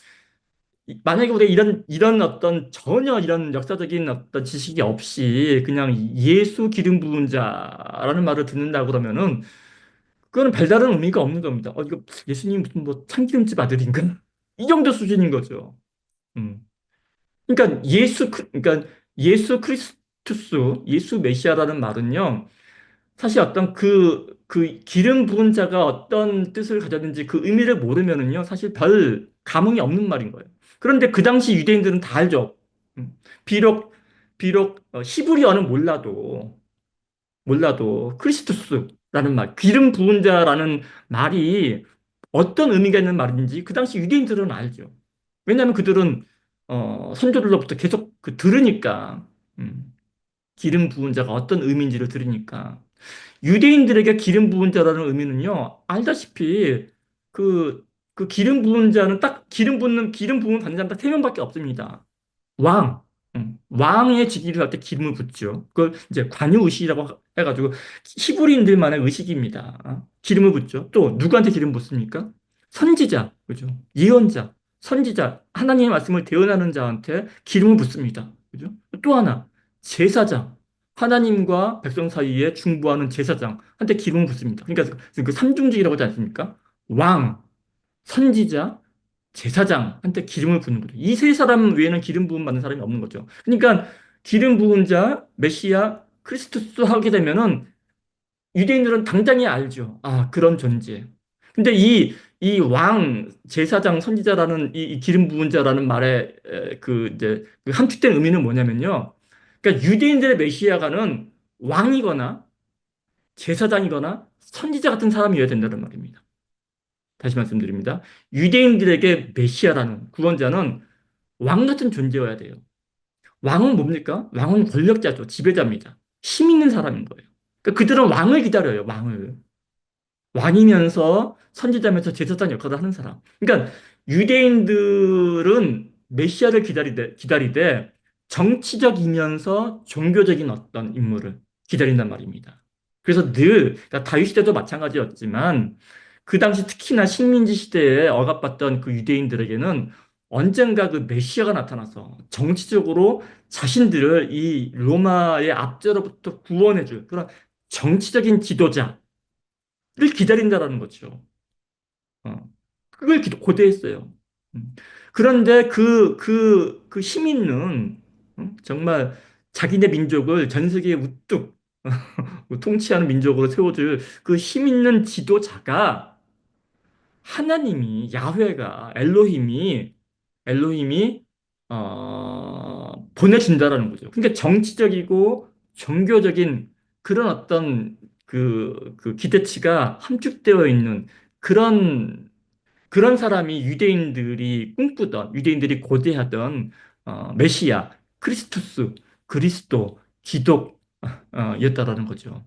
이런 어떤 전혀 이런 역사적인 어떤 지식이 없이 그냥 예수 기름 부은 자라는 말을 듣는다 그러면은 그거는 별다른 의미가 없는 겁니다. 이거 예수님 무슨 뭐 참기름집 아들인가? 이 정도 수준인 거죠. 음. 그러니까 예수 크리스투스, 예수 메시아라는 말은요. 사실 어떤 그 기름 부은 자가 어떤 뜻을 가졌는지 그 의미를 모르면은요. 사실 별 감흥이 없는 말인 거예요. 그런데 그 당시 유대인들은 다 알죠. 음. 비록 히브리어는 몰라도 크리스투스라는 말, 기름 부은 자라는 말이 어떤 의미가 있는 말인지 그 당시 유대인들은 알죠. 왜냐하면 그들은 선조들로부터 계속 들으니까 기름 부은 자가 어떤 의미인지를 들으니까 유대인들에게 기름 부은 자라는 의미는요 알다시피 그, 그 기름 부은 자는 딱 기름 부음 받는 자는 딱 세 명밖에 없습니다. 왕, 왕의 직위를 할 때 기름을 붓죠. 그걸 이제 관유의식이라고 해가지고 히브리인들만의 의식입니다. 기름을 붓죠. 또 누구한테 기름 붓습니까? 선지자, 그죠? 예언자, 선지자, 하나님의 말씀을 대언하는 자한테 기름을 붓습니다. 그죠? 또 하나, 제사장, 하나님과 백성 사이에 중보하는 제사장한테 기름을 붓습니다. 그러니까 그 삼중직이라고 하지 않습니까? 왕, 선지자, 제사장한테 기름을 붓는 거죠. 이 세 사람 외에는 기름 부음 받는 사람이 없는 거죠. 그러니까 기름 부은 자, 메시아, 크리스투스 하게 되면은 유대인들은 당장에 알죠. 그런 존재. 근데 이 왕, 제사장, 선지자라는 이 기름 부은 자라는 말의 이제 그 함축된 의미는 뭐냐면요. 그러니까 유대인들의 메시아가는 왕이거나 제사장이거나 선지자 같은 사람이어야 된다는 말입니다. 다시 말씀드립니다. 유대인들에게 메시아라는 구원자는 왕 같은 존재여야 돼요. 왕은 뭡니까? 왕은 권력자죠. 지배자입니다. 힘 있는 사람인 거예요. 그러니까 그들은 왕을 기다려요. 왕을. 왕이면서 선지자면서 제사장 역할을 하는 사람. 그러니까 유대인들은 메시아를 기다리되 정치적이면서 종교적인 어떤 인물을 기다린단 말입니다. 그래서 그러니까 다윗 시대도 마찬가지였지만 그 당시 특히나 식민지 시대에 억압받던 그 유대인들에게는 언젠가 그 메시아가 나타나서 정치적으로 자신들을 이 로마의 압제로부터 구원해줄 그런 정치적인 지도자를 기다린다라는 거죠. 그걸 고대했어요. 음. 그런데 그 힘 있는, 정말 자기네 민족을 전 세계에 우뚝 통치하는 민족으로 세워줄 그 힘 있는 지도자가 하나님이, 야훼가, 엘로힘이 보내준다라는 거죠. 그러니까 정치적이고 종교적인 그런 어떤 그 기대치가 함축되어 있는 그런 사람이 유대인들이 고대하던 메시아, 크리스투스, 그리스도, 기독이었다라는 거죠.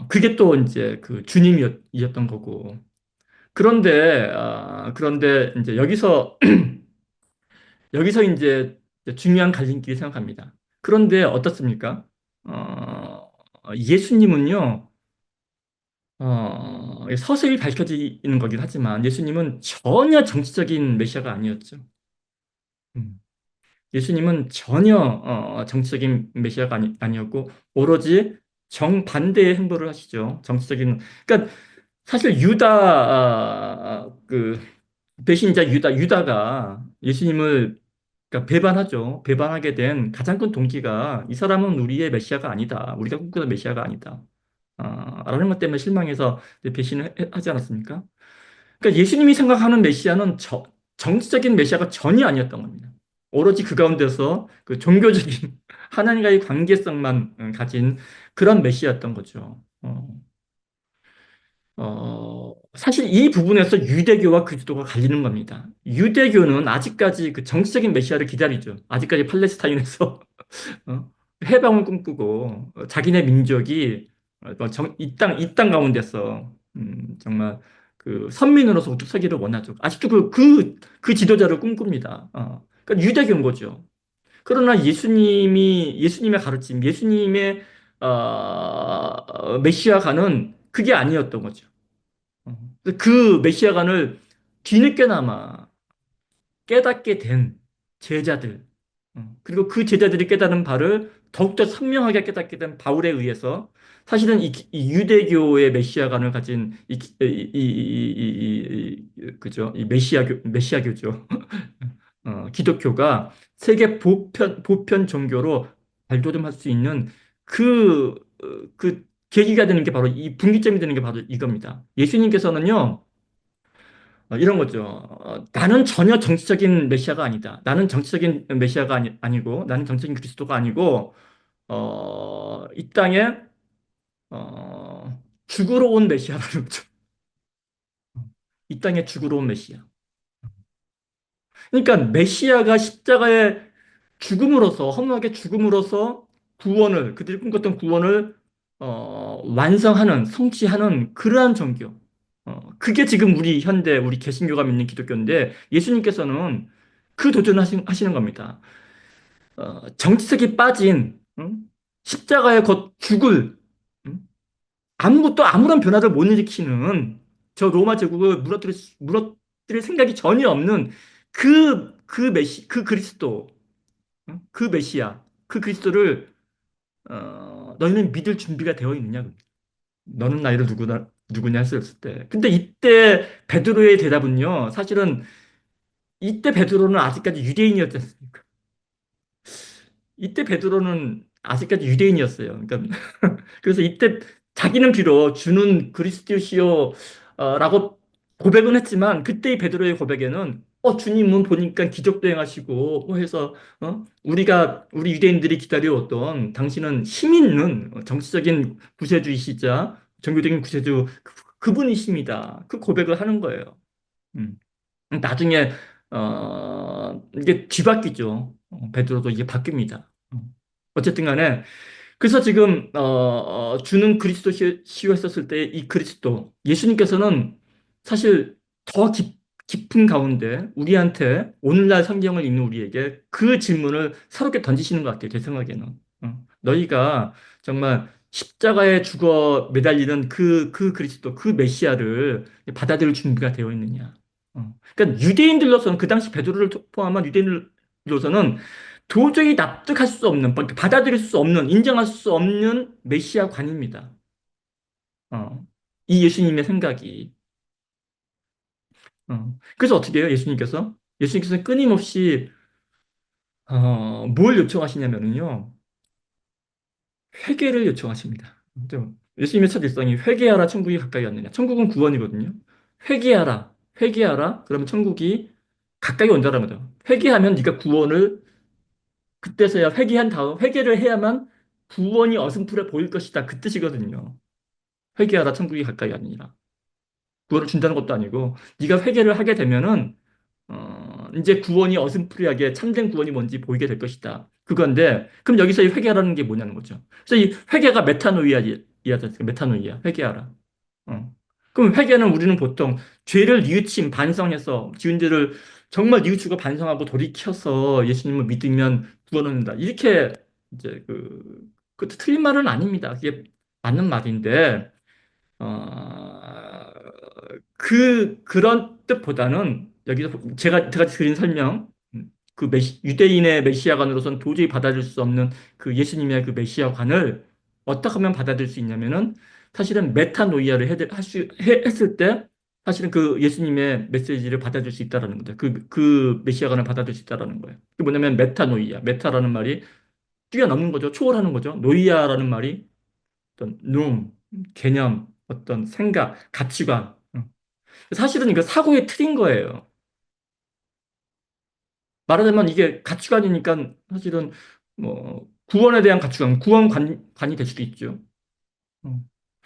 그게 또 이제 그 주님이었던 거고. 그런데 이제 여기서 이제 중요한 갈림길이 생각합니다. 그런데 어떻습니까? 예수님은요, 서서히 밝혀지는 거긴 하지만 예수님은 전혀 정치적인 메시아가 아니었죠. 음. 예수님은 전혀 정치적인 메시아가 아니었고 오로지 정반대의 행보를 하시죠. 그러니까 사실 그 배신자 유다가 예수님을 그러니까 배반하게 된 가장 큰 동기가 이 사람은 우리의 메시아가 아니다. 우리가 꿈꾸던 메시아가 아니다. 라는 것 때문에 실망해서 배신을 하지 않았습니까? 그러니까 예수님이 생각하는 메시아는 정치적인 메시아가 전혀 아니었던 겁니다. 오로지 그 가운데서 그 종교적인 하나님과의 관계성만 가진 그런 메시아였던 거죠. 사실 이 부분에서 유대교와 그리스도가 갈리는 겁니다. 유대교는 아직까지 그 정치적인 메시아를 기다리죠. 아직까지 팔레스타인에서 해방을 꿈꾸고 자기네 민족이 이 땅 가운데서 정말 그 선민으로서 우뚝 서기를 원하죠. 아직도 그 지도자를 꿈꿉니다. 그러니까 유대교인 거죠. 그러나 예수님의 가르침, 예수님의 메시아가는 그게 아니었던 거죠. 그 메시아관을 뒤늦게나마 깨닫게 된 제자들, 그리고 그 제자들이 깨달은 바를 더욱더 선명하게 깨닫게 된 바울에 의해서 사실은 이 유대교의 메시아관을 가진 그죠? 이 메시아교죠. 기독교가 세계 보편 종교로 발돋움할 수 있는 그, 그 계기가 되는 게 바로 이 분기점이 되는 게 바로 이겁니다. 예수님께서는요, 이런 거죠. 나는 전혀 정치적인 메시아가 아니다. 나는 정치적인 메시아가 아니고, 나는 정치적인 그리스도가 아니고, 이 땅에, 죽으러 온 메시아라는 거죠. 이 땅에 죽으러 온 메시아. 그러니까 메시아가 십자가에 죽음으로써, 허무하게 죽음으로써 그들이 꿈꿨던 구원을, 완성하는, 성취하는 그러한 종교. 그게 지금 우리 개신교가 믿는 기독교인데 예수님께서는 그 도전을 하시는 겁니다. 정치색이 빠진, 십자가에 곧 죽을, 응? 아무것도 아무런 변화를 못 일으키는 저 로마 제국을 무너뜨릴 생각이 전혀 없는 그 그리스도, 그 메시아, 그 그리스도를 너희는 믿을 준비가 되어 있느냐? 너는 나이를 누구냐 했을 때. 근데 이때 베드로의 대답은요, 사실은 이때 베드로는 아직까지 유대인이었지 않습니까? 이때 베드로는 아직까지 유대인이었어요. 그러니까 그래서 이때 자기는 비록 주는 그리스도시요라고 고백은 했지만 그때의 베드로의 고백에는 주님은 보니까 기적도 행하시고 뭐 해서 우리 유대인들이 기다려왔던 당신은 힘 있는 정치적인 구세주이시자 종교적인 구세주 그분이십니다. 그 고백을 하는 거예요. 음. 나중에 이게 뒤바뀌죠. 베드로도 이게 바뀝니다. 어쨌든 간에 그래서 지금 주는 그리스도 시효했었을 때 이 그리스도 예수님께서는 사실 더 깊은 가운데 우리한테 오늘날 성경을 읽는 우리에게 그 질문을 새롭게 던지시는 것 같아요. 제 생각에는. 너희가 정말 십자가에 죽어 매달리는 그 그리스도, 그 메시아를 받아들일 준비가 되어 있느냐. 그러니까 유대인들로서는 그 당시 베드로를 포함한 유대인들로서는 도저히 납득할 수 없는, 받아들일 수 없는, 인정할 수 없는 메시아관입니다. 이 예수님의 생각이. 그래서 어떻게 해요? 예수님께서 끊임없이 뭘 요청하시냐면요. 회개를 요청하십니다. 또 예수님의 첫 일성이 회개하라 천국이 가까이 왔느냐. 천국은 구원이거든요. 회개하라. 회개하라. 그러면 천국이 가까이 온다는 거죠. 회개하면 네가 구원을 그때서야 회개한 다음 회개를 해야만 구원이 어슴푸레 보일 것이다. 그 뜻이거든요. 회개하라 천국이 가까이 왔느니라. 구원을 준다는 것도 아니고 네가 회개를 하게 되면은 이제 구원이 어슴푸레하게 참된 구원이 뭔지 보이게 될 것이다. 그건데, 그럼 여기서 이 회개하라는 게 뭐냐는 거죠. 그래서 이 회개가 메타노이아지, 메타노이아, 회개하라. 어. 그럼 회개는 우리는 보통 죄를 뉘우침, 반성해서 지은 죄를 정말 뉘우치고 반성하고 돌이켜서 예수님을 믿으면 구원 얻는다. 이렇게 이제 그것도 틀린 말은 아닙니다. 그게 맞는 말인데, 어, 그런 뜻보다는 여기서 제가 드린 설명, 유대인의 메시아관으로서는 도저히 받아들일 수 없는 그 예수님의 그 메시아관을 어떻게 하면 받아들일 수 있냐면은 사실은 메타노이아를 했을 때 사실은 그 예수님의 메시지를 받아들일 수 있다라는 거죠. 그 메시아관을 받아들일 수 있다라는 거예요. 그게 뭐냐면 메타노이아, 메타라는 말이 뛰어넘는 거죠. 초월하는 거죠. 노이아라는 말이 어떤 개념, 어떤 생각, 가치관. 사실은 이거 사고의 틀인 거예요. 말하자면 이게 가치관이니까 사실은 뭐 구원에 대한 가치관, 구원관이 될 수도 있죠. 어.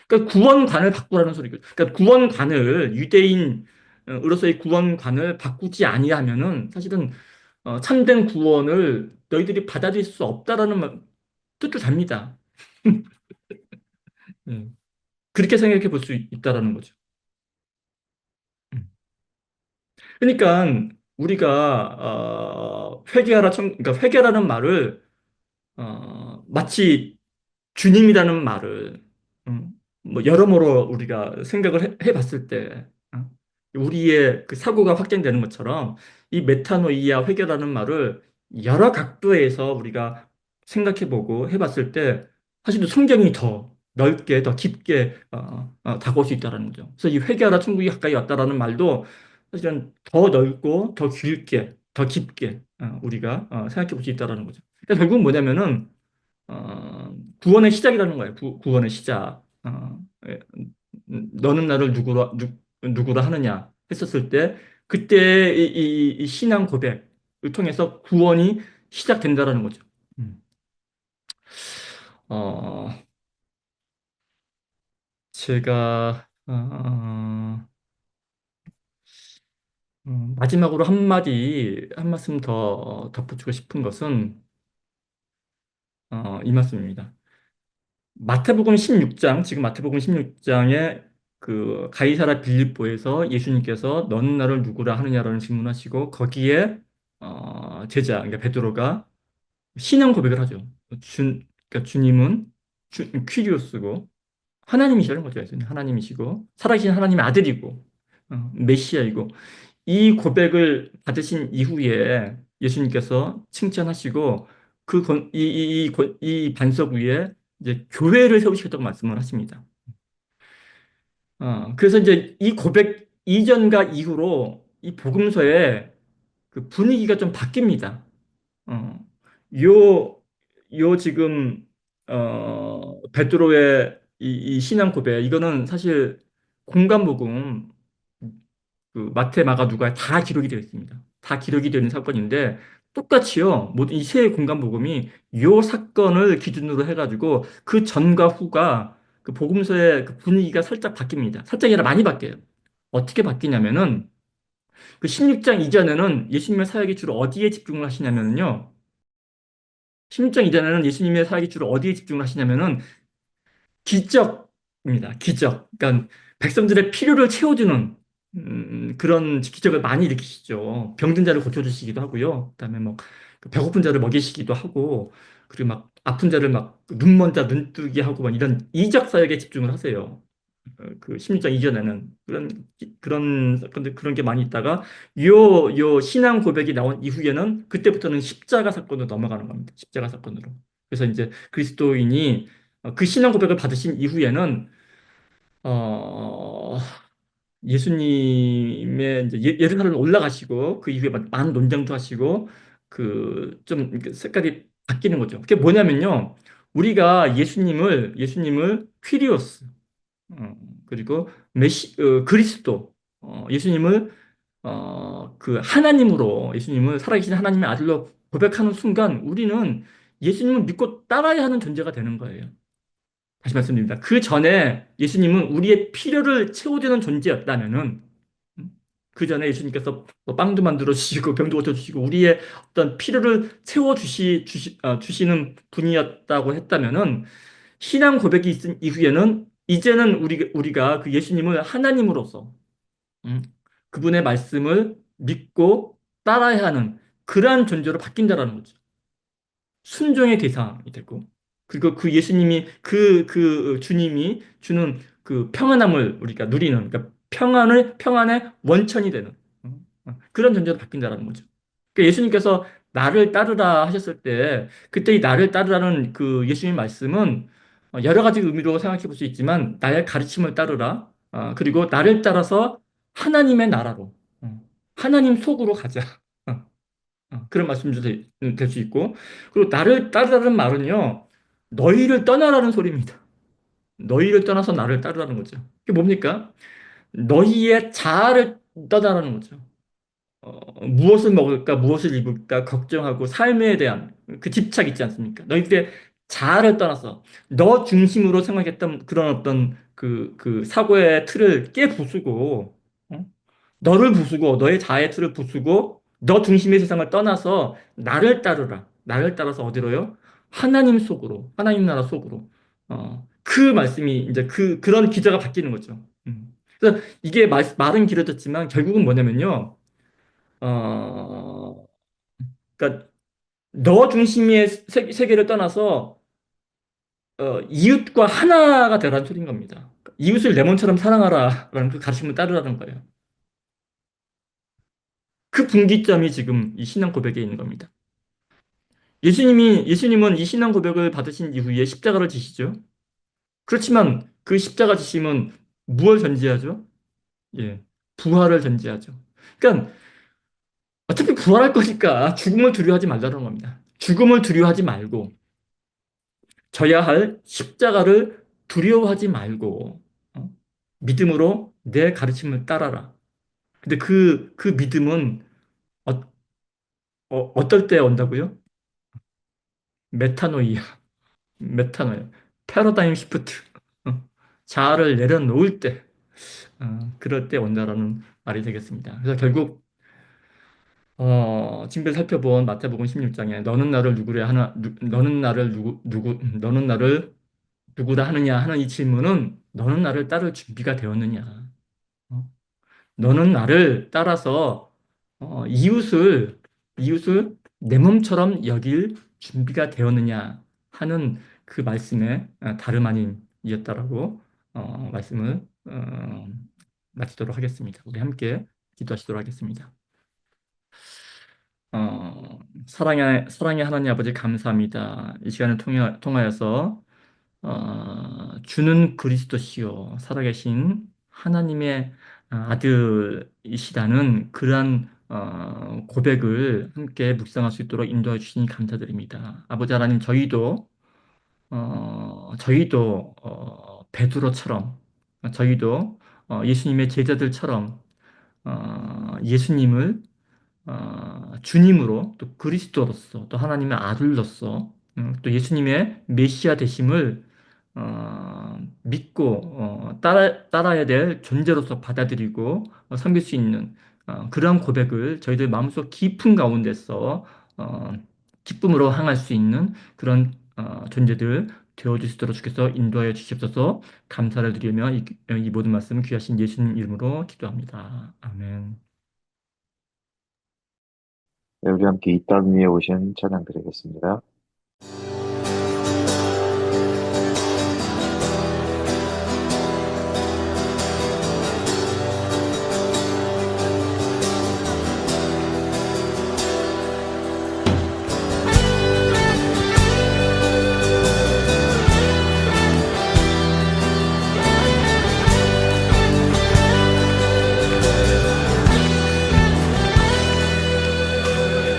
그러니까 구원관을 바꾸라는 소리죠. 그러니까 구원관을 유대인으로서의 구원관을 바꾸지 아니하면은 사실은 참된 구원을 너희들이 받아들일 수 없다라는 뜻도 답니다. 음. 그렇게 생각해 볼 수 있다라는 거죠. 음. 그러니까 우리가 그러니까 회개라는 말을 마치 주님이라는 말을 음, 뭐 여러모로 우리가 생각을 해봤을 때 우리의 그 사고가 확장되는 것처럼 이 메타노이아 회개라는 말을 여러 각도에서 우리가 생각해보고 해봤을 때 사실 성경이 더 넓게 더 깊게 다가올 수 있다는 거죠. 그래서 이 회개하라 천국이 가까이 왔다라는 말도 사실은 더 넓고 더 길게 더 깊게 우리가 생각해 볼 수 있다는 거죠. 그러니까 결국은 뭐냐면은 구원의 시작이라는 거예요. 구원의 시작. 너는 나를 누구라 하느냐 했었을 때 그때 이 신앙 고백을 통해서 구원이 시작된다라는 거죠. 음. 어, 제가 마지막으로 한 말씀 더 덧붙이고 싶은 것은 이 말씀입니다. 마태복음 16장, 지금 마태복음 16장에 그 가이사라 빌립보에서 예수님께서 너는 나를 누구라 하느냐라는 질문하시고 거기에 제자, 그러니까 베드로가 신앙 고백을 하죠. 그러니까 주님은 퀴리오스고 하나님이시라는 거죠. 예수님 하나님이시고 살아계신 하나님의 아들이고 메시아이고 이 고백을 받으신 이후에 예수님께서 칭찬하시고 이 반석 위에 이제 교회를 세우시겠다고 말씀을 하십니다. 그래서 이제 이 고백 이전과 이후로 이 복음서의 그 분위기가 좀 바뀝니다. 어, 요, 요 지금, 베드로의 이 신앙 고백, 이거는 사실 공간복음, 그 마태, 마가, 누가 다 기록이 되어 있습니다. 다 기록이 되는 사건인데 똑같이요. 모든 이 세 공간복음이 요 사건을 기준으로 해가지고 그 전과 후가 그 복음서의 그 분위기가 살짝 바뀝니다. 살짝이 아니라 많이 바뀌어요. 어떻게 바뀌냐면은 그 16장 이전에는 예수님의 사역이 주로 어디에 집중을 하시냐면요. 16장 이전에는 예수님의 사역이 주로 어디에 집중을 하시냐면은 기적입니다. 기적. 그러니까 백성들의 필요를 채워주는 그런 기적을 많이 일으키시죠. 병든 자를 고쳐주시기도 하고요. 그다음에 뭐그 배고픈 자를 먹이시기도 하고 그리고 막 아픈 자를 막 눈먼 자 눈뜨게 하고 막 이런 이적 사역에 집중을 하세요. 그 16장 이전에는 그런 사건들 그런 게 많이 있다가 요 신앙 고백이 나온 이후에는 그때부터는 십자가 사건으로 넘어가는 겁니다. 십자가 사건으로. 그래서 이제 그리스도인이 그 신앙 고백을 받으신 이후에는 어, 예수님의 이제 예루살렘 올라가시고 그 이후에 많은 논쟁도 하시고 그 좀 색깔이 바뀌는 거죠. 그게 뭐냐면요. 우리가 예수님을 퀴리오스, 어, 그리고 그리스도, 예수님을 그 하나님으로, 예수님을 살아계신 하나님의 아들로 고백하는 순간 우리는 예수님을 믿고 따라야 하는 존재가 되는 거예요. 다시 말씀드립니다. 그 전에 예수님은 우리의 필요를 채워주는 존재였다면은, 그 전에 예수님께서 뭐 빵도 만들어 주시고 병도 고쳐 주시고 우리의 어떤 필요를 채워 주시는 분이었다고 했다면은, 신앙 고백이 있은 이후에는 이제는 우리가 그 예수님을 하나님으로서, 음, 그분의 말씀을 믿고 따라야 하는 그러한 존재로 바뀐다라는 거죠. 순종의 대상이 되고, 그리고 그 예수님이 그 주님이 주는 그 평안함을 우리가 누리는, 그러니까 평안의 원천이 되는 그런 존재로 바뀐다라는 거죠. 그러니까 예수님께서 나를 따르라 하셨을 때, 그때 이 나를 따르라는 그 예수님 말씀은 여러 가지 의미로 생각해 볼 수 있지만, 나의 가르침을 따르라, 그리고 나를 따라서 하나님의 나라로, 하나님 속으로 가자. 그런 말씀도 될 수 있고, 그리고 나를 따르라는 말은요, 너희를 떠나라는 소리입니다. 너희를 떠나서 나를 따르라는 거죠. 그게 뭡니까? 너희의 자아를 떠나라는 거죠. 무엇을 먹을까, 무엇을 입을까 걱정하고 삶에 대한 그 집착 있지 않습니까? 너희들의 자아를 떠나서 너 중심으로 생각했던 그런 어떤 그 사고의 틀을 깨부수고, 어? 너를 부수고 너의 자아의 틀을 부수고 너 중심의 세상을 떠나서 나를 따르라. 나를 따라서 어디로요? 하나님 속으로, 하나님 나라 속으로. 그 말씀이 이제 그런 기저가 바뀌는 거죠. 그래서 이게 말은 길어졌지만 결국은 뭐냐면요. 어, 그러니까 너 중심의 세계를 떠나서 이웃과 하나가 되라는 소리인 겁니다. 이웃을 내 몸처럼 사랑하라라는 그 가르침을 따르라는 거예요. 그 분기점이 지금 이 신앙 고백에 있는 겁니다. 예수님은 이 신앙 고백을 받으신 이후에 십자가를 지시죠. 그렇지만 그 십자가 지심은 무엇을 전제하죠? 예, 부활을 전제하죠. 그러니까 어차피 부활할 거니까 죽음을 두려워하지 말라는 겁니다. 죽음을 두려워하지 말고 져야 할 십자가를 두려워하지 말고 믿음으로 내 가르침을 따라라. 근데 그 믿음은 어, 어떨 때 온다고요? 메타노이아, 메타노이아, 패러다임 시프트. 자아를 내려놓을 때, 그럴 때 온다라는 말이 되겠습니다. 그래서 결국 지금까지 살펴본 마태복음 16장에 너는 나를 누구다 하느냐 하는 이 질문은, 너는 나를 따를 준비가 되었느냐? 어? 너는 나를 따라서 이웃을 내 몸처럼 여길 준비가 되었느냐 하는 그 말씀에 다름 아닌이었다라고 말씀을 마치도록 하겠습니다. 우리 함께 기도하시도록 하겠습니다. 사랑의 하나님 아버지, 감사합니다. 이 시간을 통하여서 주는 그리스도시요 살아계신 하나님의 아들이시다는 그러한 고백을 함께 묵상할 수 있도록 인도해 주시니 감사드립니다. 아버지 하나님, 저희도 베드로처럼, 저희도 예수님의 제자들처럼 예수님을 주님으로, 또 그리스도로서, 또 하나님의 아들로서, 또 예수님의 메시아 되심을 믿고 따라야 될 존재로서 받아들이고 섬길 수 있는 그런 고백을 저희들 마음속 깊은 가운데서 기쁨으로 향할 수 있는 그런 존재들 되어주시도록 주께서 인도하여 주시옵소서. 감사를 드리며 이 모든 말씀을 귀하신 예수님 이름으로 기도합니다. 아멘. 네, 우리 함께 이 땅 위에 오신 찬양 드리겠습니다.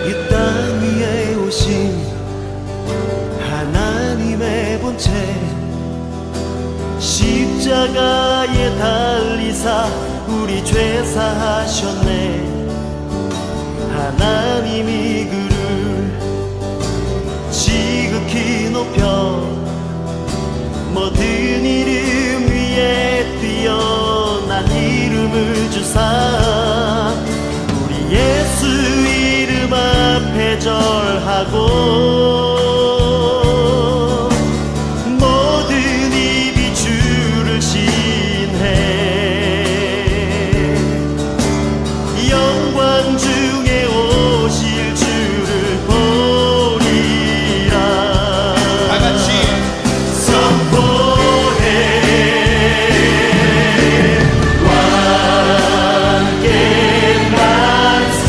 이 땅 위에 오신 채 십자가에 달리사 우리 죄 사하셨네. 하나님이 그를 지극히 높여 모든 이름 위에 뛰어난 이름을 주사 우리 예수 이름 앞에 절하고 모든 입이 주를 신해. 영광 중에 오실 주를 보리라. 다같이 선포해 왕께 만세.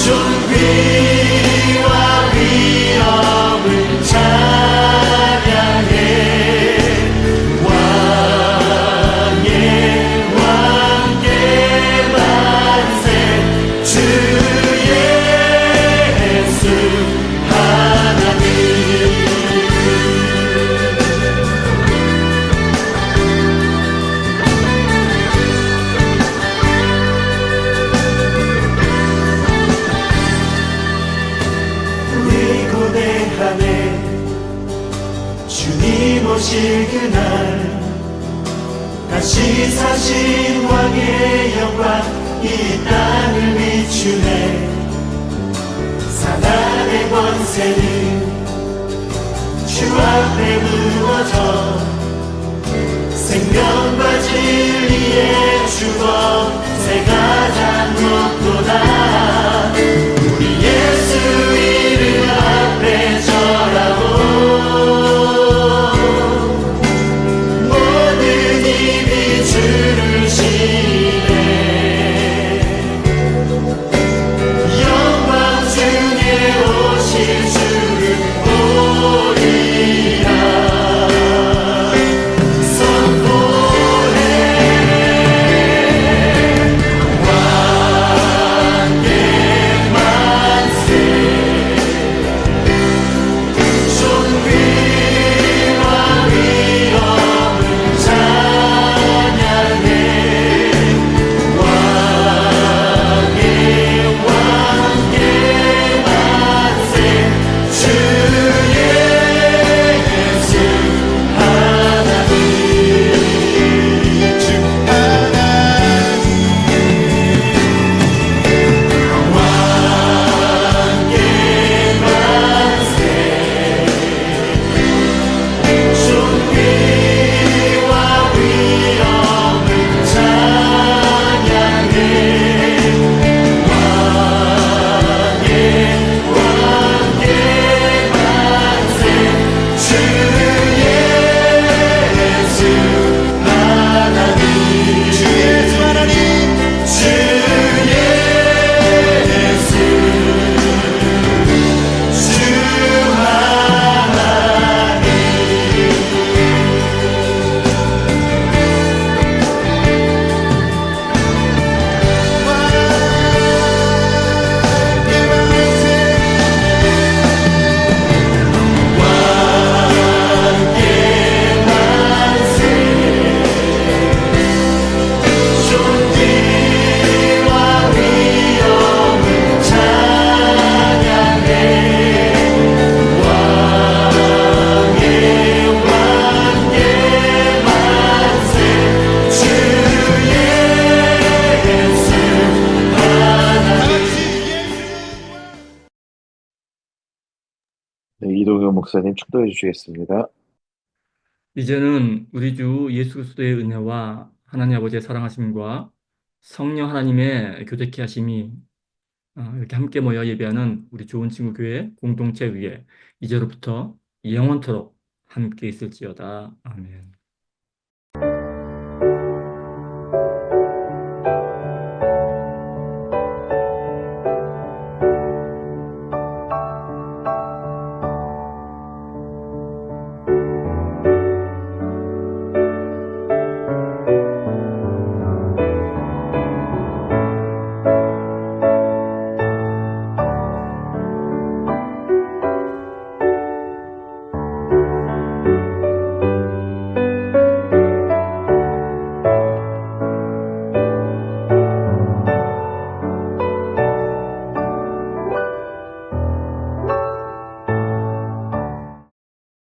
존귀와 위엄을 찬양해. 왕의 왕께 만세. 주 예수 하나님. 우리 고대하네. 주님 오실 그날 다시 사신 왕의 영광 이 땅을 비추네. 사단의 권세는 주 앞에 무너져 생명과 진리의 주권 새가 잠겼도다. 우리 예수 이름 앞에 절하고 모든 입이 주를 신해. 영광 중에 오실 주를 보리라. 선포해 왕께 만세. 존귀와 위엄을 찬양해. 왕의 왕께 만세. 주 예수 하나님. 주 하나님. 왕께 만세. 존귀와 위엄을 찬양해. 왕의 왕께 만세. 주 예수 하나님. 주 예수 하나님. 주 예수 주 하나님. 왕께 만세. 존귀와 위엄을 찬양해. 왕의 왕께 만세. 주 예수 하나님. 네, 이동현 목사님 축도해 주시겠습니다. 이제는 우리 주 예수 그리스도의 은혜와 하나님 아버지의 사랑하심과 성령 하나님의 교제케 하심이 이렇게 함께 모여 예배하는 우리 좋은 친구 교회 공동체 위에 이제로부터 영원토록 함께 있을지어다. 아멘.